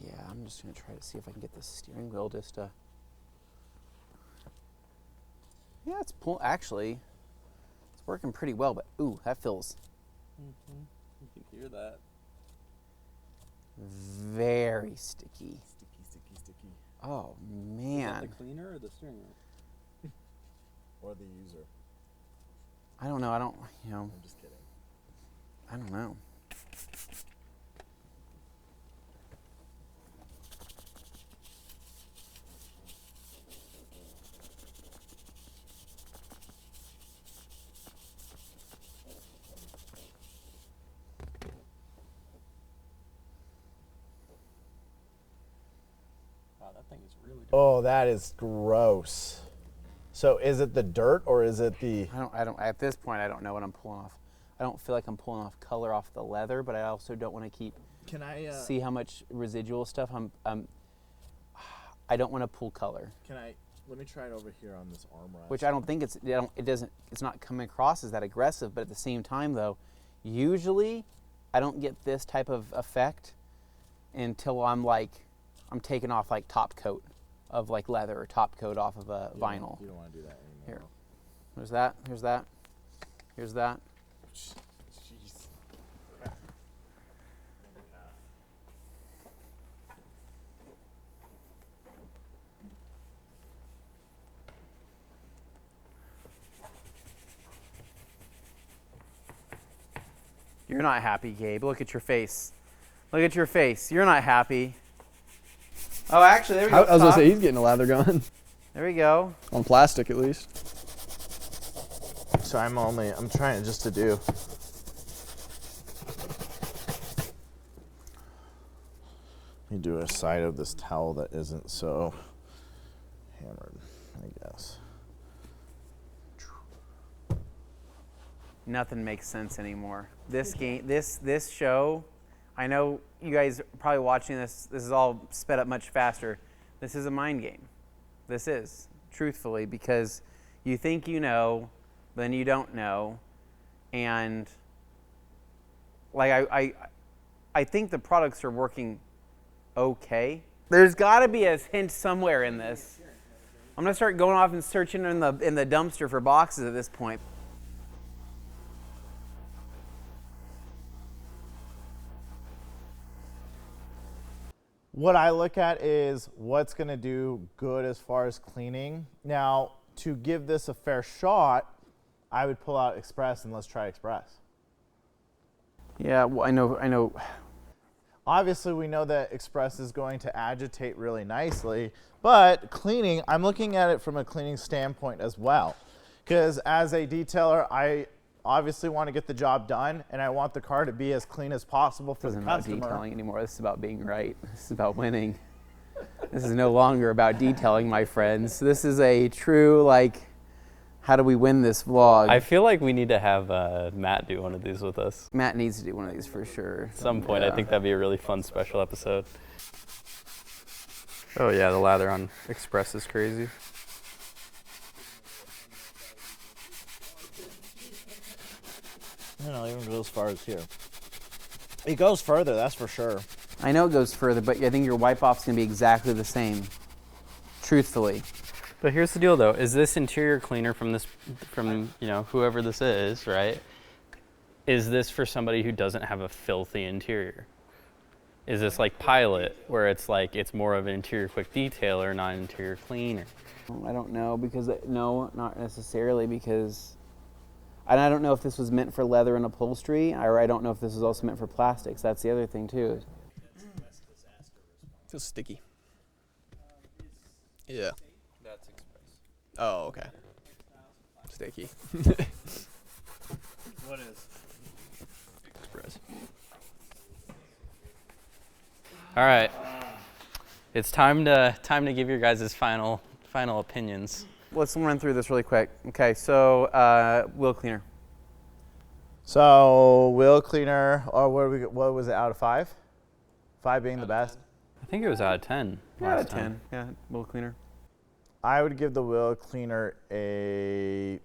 Yeah, I'm just gonna try to see if I can get the steering wheel just to. Yeah, it's actually, it's working pretty well, but ooh, that feels You can hear that. very sticky. Sticky. Oh Is that man, the cleaner or the steering wheel? Or the user. I don't know. I'm just kidding. I don't know. Wow, that thing is really dirty. Oh, that is gross. So is it the dirt or is it the? I don't. At this point, I don't know what I'm pulling off. I don't feel like I'm pulling off color off the leather, but I also don't want to keep Can I see how much residual stuff I don't want to pull color, let me try it over here on this armrest. which I don't think it's not coming across as that aggressive. But at the same time, though, usually I don't get this type of effect until I'm taking off like top coat of like leather or top coat off of a vinyl. You don't want to do that anymore. Here. There's that. Here's that. Here's that. Jeez. You're not happy, Gabe. Look at your face. Look at your face. You're not happy. Oh, actually, there we go. I was gonna Top. say he's getting a lather gun There we go. on plastic at least. So I'm trying just to do. Let me do a side of this towel that isn't so hammered, I guess. Nothing makes sense anymore. This game, this show, I know you guys are probably watching this. This is all sped up much faster. This is a mind game. This is, truthfully, because you think you know, then you don't know, and like I think the products are working okay. There's got to be a hint somewhere in this. I'm gonna start going off and searching in the dumpster for boxes at this point. What I look at is what's going to do good as far as cleaning. Now, to give this a fair shot, I would pull out Express and let's try Express. Yeah, well, I know. Obviously, we know that Express is going to agitate really nicely, but cleaning, I'm looking at it from a cleaning standpoint as well. Because as a detailer, I obviously want to get the job done, and I want the car to be as clean as possible for the This isn't about customer. detailing anymore. This is about being right. This is about winning. This is no longer about detailing, my friends. This is a true, how do we win this vlog? I feel like we need to have Matt do one of these with us. Matt needs to do one of these for sure. At some point, I Yeah. think that'd be a really fun special episode. Oh yeah, the lather on Express is crazy. I don't even go as far as here. It goes further, that's for sure. I know it goes further, but I think your wipe off's gonna be exactly the same. Truthfully. But here's the deal, though: is this interior cleaner from whoever this is, right? Is this for somebody who doesn't have a filthy interior? Is this like Pilot, where it's like it's more of an interior quick detailer, not an interior cleaner? I don't know because no, not necessarily because, and I don't know if this was meant for leather and upholstery, or I don't know if this was also meant for plastics. That's the other thing too. Feels sticky. Yeah. That's express. Oh, okay. Sticky. What is? Express. All right, it's time to give your guys' final opinions. Let's run through this really quick. Okay, so wheel cleaner. So wheel cleaner, or what was it, out of 5? 5 being the best? I think it was out of 10 Yeah, last time. 10. Yeah, wheel cleaner. I would give the wheel cleaner a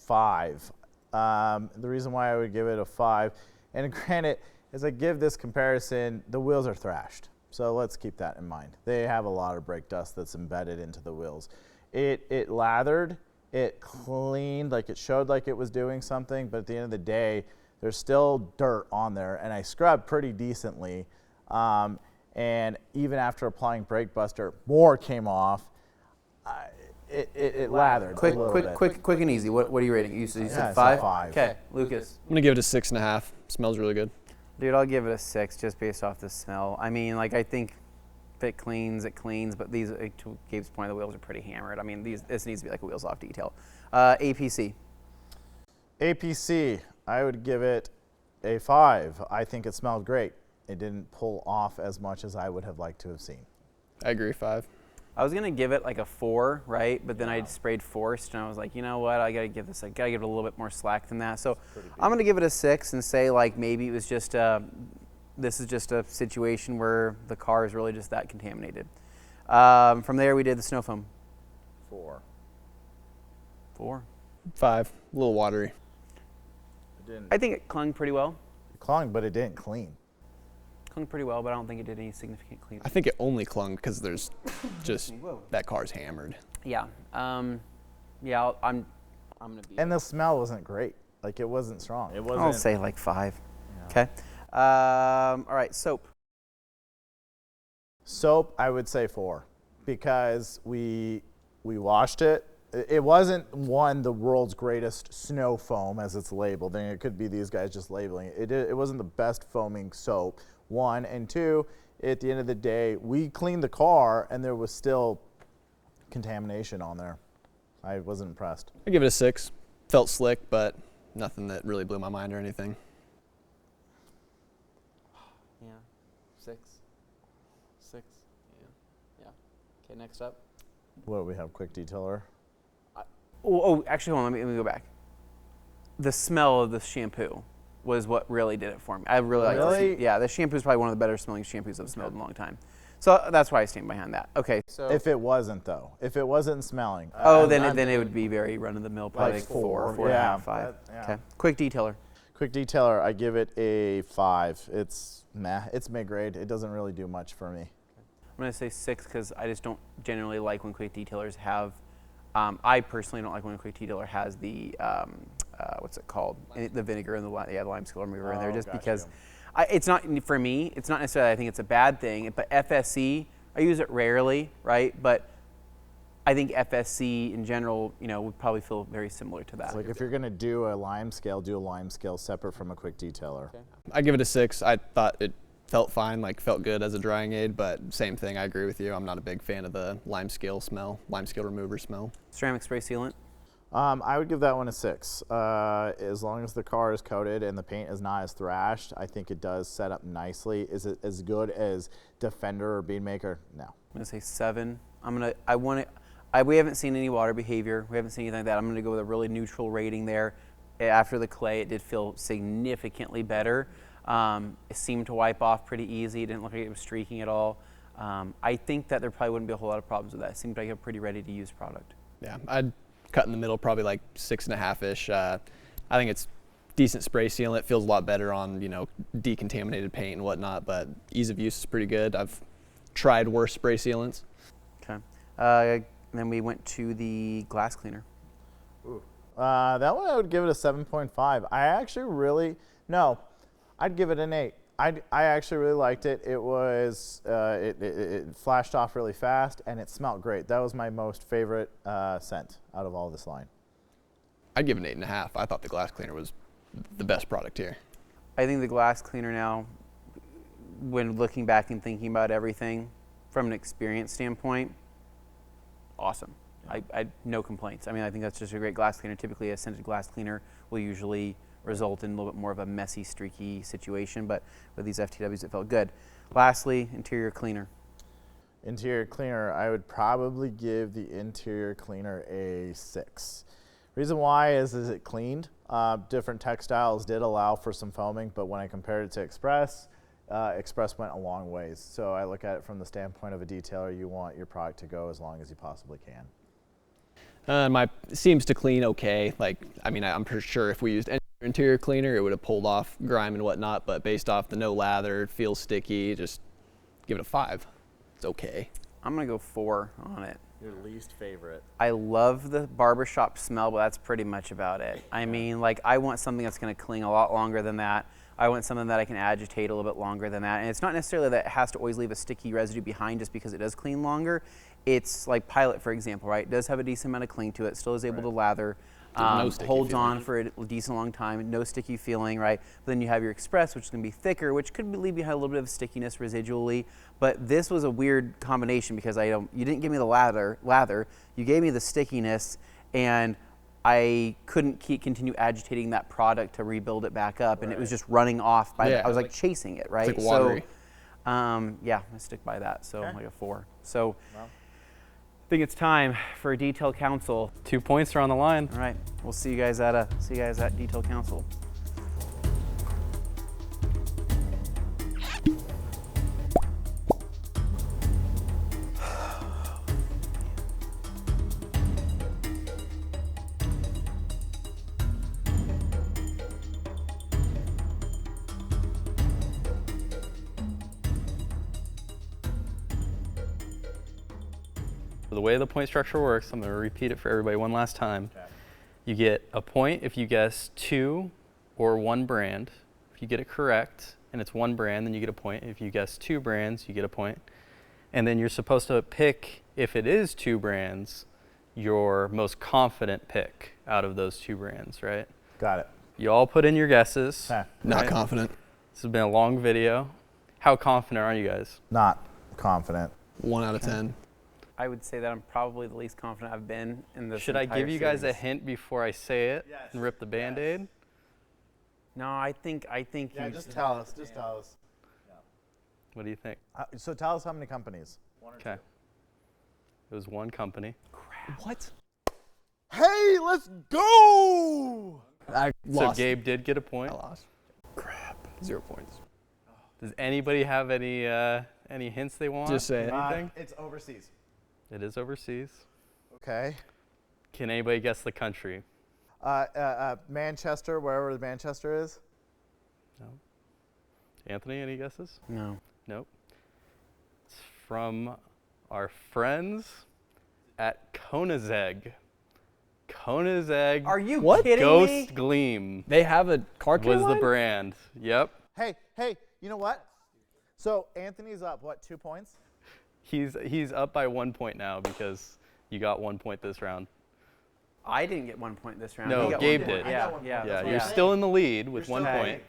5. The reason why I would give it a 5, and granted, as I give this comparison, the wheels are thrashed. So let's keep that in mind. They have a lot of brake dust that's embedded into the wheels. It lathered, it cleaned, like it showed like it was doing something, but at the end of the day, there's still dirt on there, and I scrubbed pretty decently. And even after applying brake buster, more came off. It lathered. Quick, a little quick, bit. quick, quick and easy. What are you rating? You said Yeah, I said 5? 5. Okay, Lucas. I'm gonna give it a 6.5. Smells really good. Dude, I'll give it a 6 just based off the smell. I mean, like, I think if it cleans, but these, to Gabe's point, the wheels are pretty hammered. I mean, this needs to be like a wheels off detail. APC. APC, I would give it a 5. I think it smelled great. It didn't pull off as much as I would have liked to have seen. I agree, 5. I was gonna give it like a 4, right? But then I sprayed forced, and I was like, you know what? I gotta give it a little bit more slack than that. So I'm gonna give it a 6 and say like maybe it was just this is just a situation where the car is really just that contaminated. From there, we did the snow foam. 4. 4. 5. A little watery. It didn't. I think it clung pretty well. It clung, but it didn't clean. Clung pretty well, but I don't think it did any significant cleaning. I think it only clung because there's just that car's hammered. Yeah. Yeah. I'm gonna be. And the smell wasn't great. Like it wasn't strong. It wasn't. I'll say like 5. Yeah. Okay. All right. Soap. Soap, I would say 4, because we washed it. It wasn't the world's greatest snow foam as it's labeled. And it could be these guys just labeling it. It wasn't the best foaming soap. 1 and 2. At the end of the day, we cleaned the car and there was still contamination on there. I wasn't impressed. I give it a 6. Felt slick, but nothing that really blew my mind or anything. Yeah. 6. 6. Yeah. Okay. Next up. What do we have? Quick detailer. Actually, hold on. Let me go back. The smell of the shampoo was what really did it for me. I really liked Really? it. Yeah, the shampoo is probably one of the better smelling shampoos I've smelled in a long time. So that's why I stand behind that. Okay. So If it wasn't though, if it wasn't smelling. then it would be very run of the mill, probably Like like 4, 4 yeah, and a half, 5. that- yeah. Okay. Quick detailer. Quick detailer, I give it a 5. It's meh. It's mid-grade. It doesn't really do much for me. I'm gonna say 6 because I just don't generally like when quick detailers have. I personally don't like when a quick detailer has the what's it called? The vinegar and the lime scale remover in there, Oh, just got because you. it's not for me. It's not necessarily I think it's a bad thing, but FSC I use it rarely, right? But I think FSC in general, would probably feel very similar to that. It's like if you're gonna do a lime scale, do a lime scale separate from a quick detailer. Okay. I give it a 6. I thought it felt fine, felt good as a drying aid, but same thing, I agree with you. I'm not a big fan of the lime scale remover smell. Ceramic spray sealant. I would give that one a 6. As long as the car is coated and the paint is not as thrashed, I think it does set up nicely. Is it as good as Defender or Beanmaker? No. I'm gonna say 7. We haven't seen any water behavior. We haven't seen anything like that. I'm gonna go with a really neutral rating there. After the clay, it did feel significantly better. It seemed to wipe off pretty easy. It didn't look like it was streaking at all. I think that there probably wouldn't be a whole lot of problems with that. It seemed like a pretty ready-to-use product. Yeah, I'd cut in the middle, probably 6.5-ish. I think it's decent spray sealant. Feels a lot better on, decontaminated paint and whatnot, but ease of use is pretty good. I've tried worse spray sealants. Okay. And then we went to the glass cleaner. That one I would give it a 7.5. I actually really, no, I'd give it an 8. I actually really liked it. It was, it flashed off really fast and it smelled great. That was my most favorite scent out of all this line. I'd give it an 8.5. I thought the glass cleaner was the best product here. I think the glass cleaner now, when looking back and thinking about everything from an experience standpoint, awesome. I no complaints. I mean, I think that's just a great glass cleaner. Typically, a scented glass cleaner will usually result in a little bit more of a messy, streaky situation, but with these FTWs, it felt good. Lastly, interior cleaner. Interior cleaner, I would probably give the interior cleaner a 6. Reason why is it cleaned. Different textiles did allow for some foaming, but when I compared it to Express, Express went a long ways. So I look at it from the standpoint of a detailer. You want your product to go as long as you possibly can. My seems to clean okay. Like, I mean, I'm pretty sure if we used any interior cleaner, it would have pulled off grime and whatnot. But based off the no lather, it feels sticky. Just give it a 5. It's okay. I'm gonna go 4 on it. Your least favorite? I love the barbershop smell, but that's pretty much about it. I mean, like, I want something that's gonna cling a lot longer than that. I want something that I can agitate a little bit longer than that. And it's not necessarily that it has to always leave a sticky residue behind just because it does clean longer. It's like Pilot, for example, right? It does have a decent amount of cling to it, still is able to lather, no sticky holds feeling. on for a decent long time, no sticky feeling, right? But then you have your Express, which is gonna be thicker, which could leave behind a little bit of stickiness residually. But this was a weird combination because you didn't give me the lather, you gave me the stickiness, and I couldn't continue agitating that product to rebuild it back up, and it was just running off by Yeah, I was like chasing it, right? like watery. So, yeah, I stick by that. So like a 4. So I think it's time for a detail council. 2 points are on the line. All right, we'll see you guys at detail council. The way the point structure works, I'm going to repeat it for everybody one last time. Okay. You get a point if you guess 2 or 1 brand. If you get it correct and it's 1 brand, then you get a point. If you guess 2 brands, you get a point. And then you're supposed to pick, if it is 2 brands, your most confident pick out of those 2 brands, right? Got it. You all put in your guesses. Okay. Not Right. confident. This has been a long video. How confident are you guys? Not confident. 1 out of 10. I would say that I'm probably the least confident I've been in this. Should I entire give you guys a series. hint before I say it and rip the Band-Aid? No, I think Yeah, you just tell us. Just tell us. What do you think? So tell us how many companies. Okay. It was 1 company. What? Hey, let's go! I lost. So Gabe did get a point. I lost. Crap. 0 points. Does anybody have any hints they want? Just say it. Anything? It's overseas. It is overseas. Okay. Can anybody guess the country? Manchester, wherever Manchester is. No. Anthony, any guesses? No. Nope. It's from our friends at Koenigsegg. Koenigsegg Are you What? kidding Ghost me? Gleam They have a car care was the line? brand. Yep. Hey, you know what? So Anthony's up, what, 2 points? He's up by 1 point now because you got 1 point this round. I didn't get 1 point this round. No, You got Gabe 1 point. did. I Yeah, got 1 yeah. point. Yeah, That's what you're I'm still in the lead with You're 1 still point.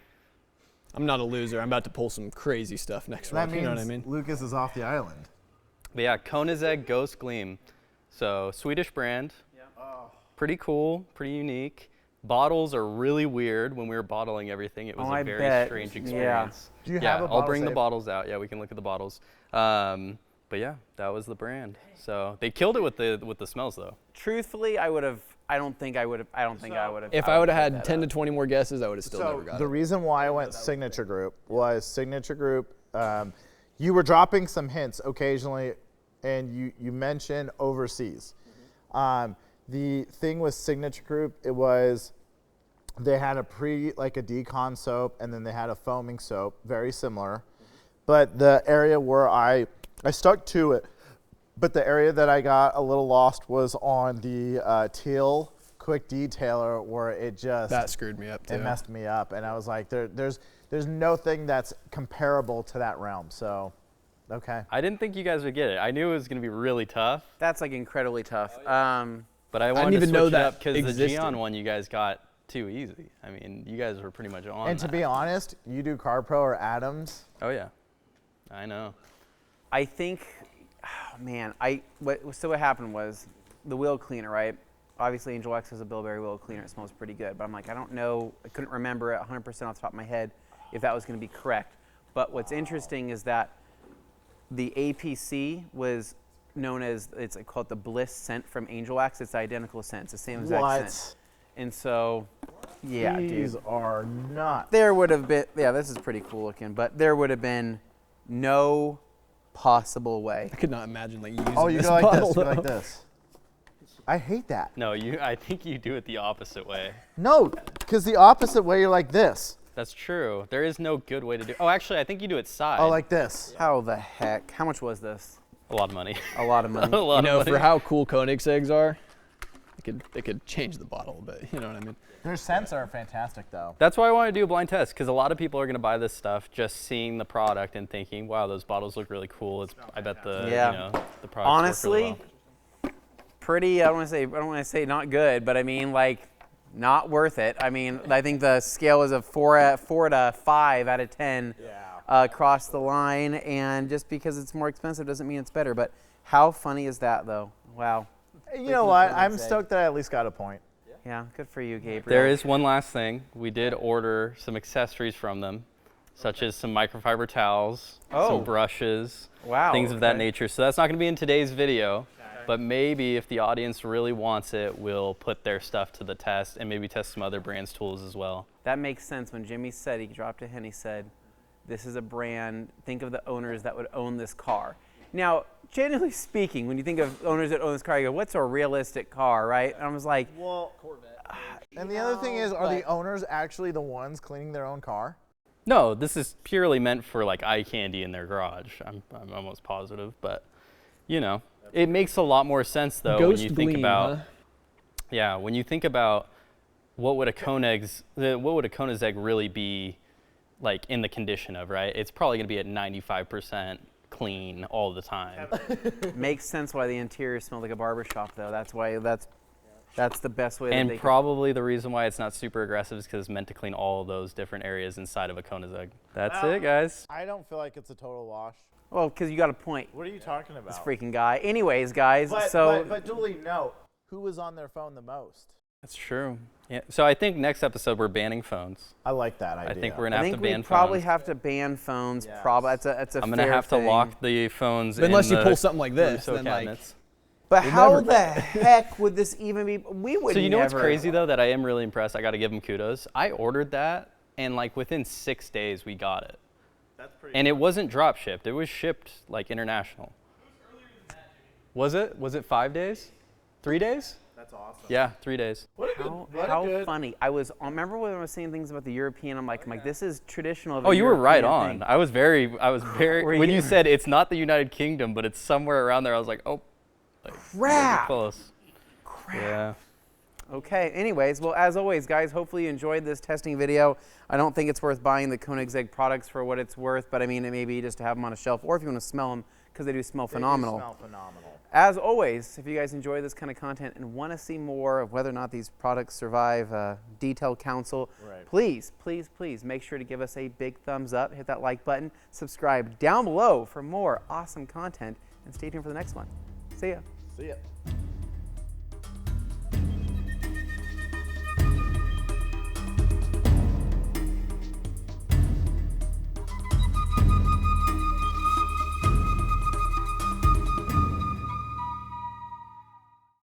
I'm not a loser. I'm about to pull some crazy stuff next That round. means You know what I mean? Lucas is off the island. But yeah, Koenigsegg Ghost Gleam. So Swedish brand. Pretty cool, pretty unique. Bottles are really weird. When we were bottling everything, it was Oh, I a very bet. strange Yeah. experience. Do you yeah, have a I'll bottle bring the saved? bottles out. Yeah, we can look at the bottles. But yeah, that was the brand. So they killed it with the smells though. Truthfully, I would have. I don't think I would have. I don't think I would have. If I would have had 10 to 20 more guesses, I would have still never So got the it. reason why I went Signature Group was Signature Group. You were dropping some hints occasionally, and you mentioned overseas. The thing with Signature Group, it was they had a decon soap, and then they had a foaming soap, very similar. But the area where I stuck to it But the area that I got a little lost was on the teal quick detailer, where it just That screwed me up too. it messed me up, and I was like, there's no thing that's comparable to that realm. So, okay. I didn't think you guys would get it. I knew it was going to be really tough, That's like incredibly tough. but I didn't wanted to even switch know it that up because the existed. Geon one you guys got too easy. I mean, you guys were pretty much on And to that. be honest, you do Car Pro or Adams. Oh yeah, I know. I think, oh man, what happened was the wheel cleaner, right? Obviously, Angel X is a Bilberry wheel cleaner. It smells pretty good, but I'm like, I don't know. I couldn't remember 100% off the top of my head if that was going to be correct. But what's interesting is that the APC was known as, it's called the Bliss scent from Angel Wax. It's the identical scent. It's the same exact scent. And so, yeah, These dude. are not. There would have been, yeah, this is pretty cool looking, but there would have been no possible way. I could not imagine like using Oh, you this go like bottle, this. You go though. like this. I hate that. No, I think you do it the opposite way. No, because the opposite way, you're like this. That's true. There is no good way to do. Oh, actually, I think you do it side. Oh, like this. How the heck? How much was this? a lot of money. A lot of money. a lot You know, of money. for how cool Koenigsegg's are, it could change the bottle a bit. You know what I mean? Their scents are fantastic, though. That's why I want to do a blind test, because a lot of people are going to buy this stuff just seeing the product and thinking, "Wow, those bottles look really cool." I bet the Yeah. you know, the products Honestly, work really well. pretty. I don't want to say not good, but I mean like not worth it. I mean, I think the scale was a 4 to 5 out of 10 across the line, and just because it's more expensive doesn't mean it's better. But how funny is that, though? Wow. You know what? I'm stoked that I at least got a point. Yeah, good for you, Gabriel. There is one last thing. We did order some accessories from them, such as some microfiber towels, some brushes, Wow, things of that okay. nature. So that's not going to be in today's video, but maybe if the audience really wants it, we'll put their stuff to the test and maybe test some other brands' tools as well. That makes sense. When Jimmy said, he dropped a hint, he said, this is a brand, think of the owners that would own this car. Now, generally speaking, when you think of owners that own this car, you go, what's a realistic car, right? And I was like, Well, and the other thing is, are the owners actually the ones cleaning their own car? No, this is purely meant for like eye candy in their garage. I'm almost positive, but you know, it makes a lot more sense though when Ghost you think Gleam, about, huh? yeah, when you think about what would a Koenigsegg really be like in the condition of, right? It's probably going to be at 95% clean all the time. makes sense why the interior smelled like a barber shop, though. That's why that's the best way. that And they probably the reason why it's not super aggressive is because it's meant to clean all of those different areas inside of a Koenigsegg. That's it, guys. I don't feel like it's a total wash. Well, because you got a point, What are you talking about? this freaking guy. Anyways, guys, but Julie, no. Who was on their phone the most? That's true. Yeah. So I think next episode we're banning phones. I like that idea. I think we're gonna I have think to we ban probably phones. have to ban phones. Yes. That's a I'm gonna fair have to thing. lock the phones Unless in you the pull something like this, Russo then like cabinets. But We'll how never- the heck would this even be? We would. So you know what's never. crazy though that I am really impressed. I got to give them kudos. I ordered that and like within 6 days we got it. That's pretty. And it wasn't drop shipped. It was shipped like international. Was it? Was it 5 days? 3 days? That's awesome. Yeah, 3 days. How funny! I remember when I was saying things about the European. I'm like, this is traditional. Of a Oh, you were right European on. thing. I was very Were when you- you said it's not the United Kingdom, but it's somewhere around there. I was like, oh, like, Crap. close. Yeah. Okay, anyways, well, as always, guys, hopefully you enjoyed this testing video. I don't think it's worth buying the Koenigsegg products for what it's worth, but I mean, it may be just to have them on a shelf, or if you want to smell them, because they do smell phenomenal. They do smell phenomenal. As always, if you guys enjoy this kind of content and want to see more of whether or not these products survive detailed counsel, Right. please, please, please make sure to give us a big thumbs up, hit that like button, subscribe down below for more awesome content, and stay tuned for the next one. See ya. See ya.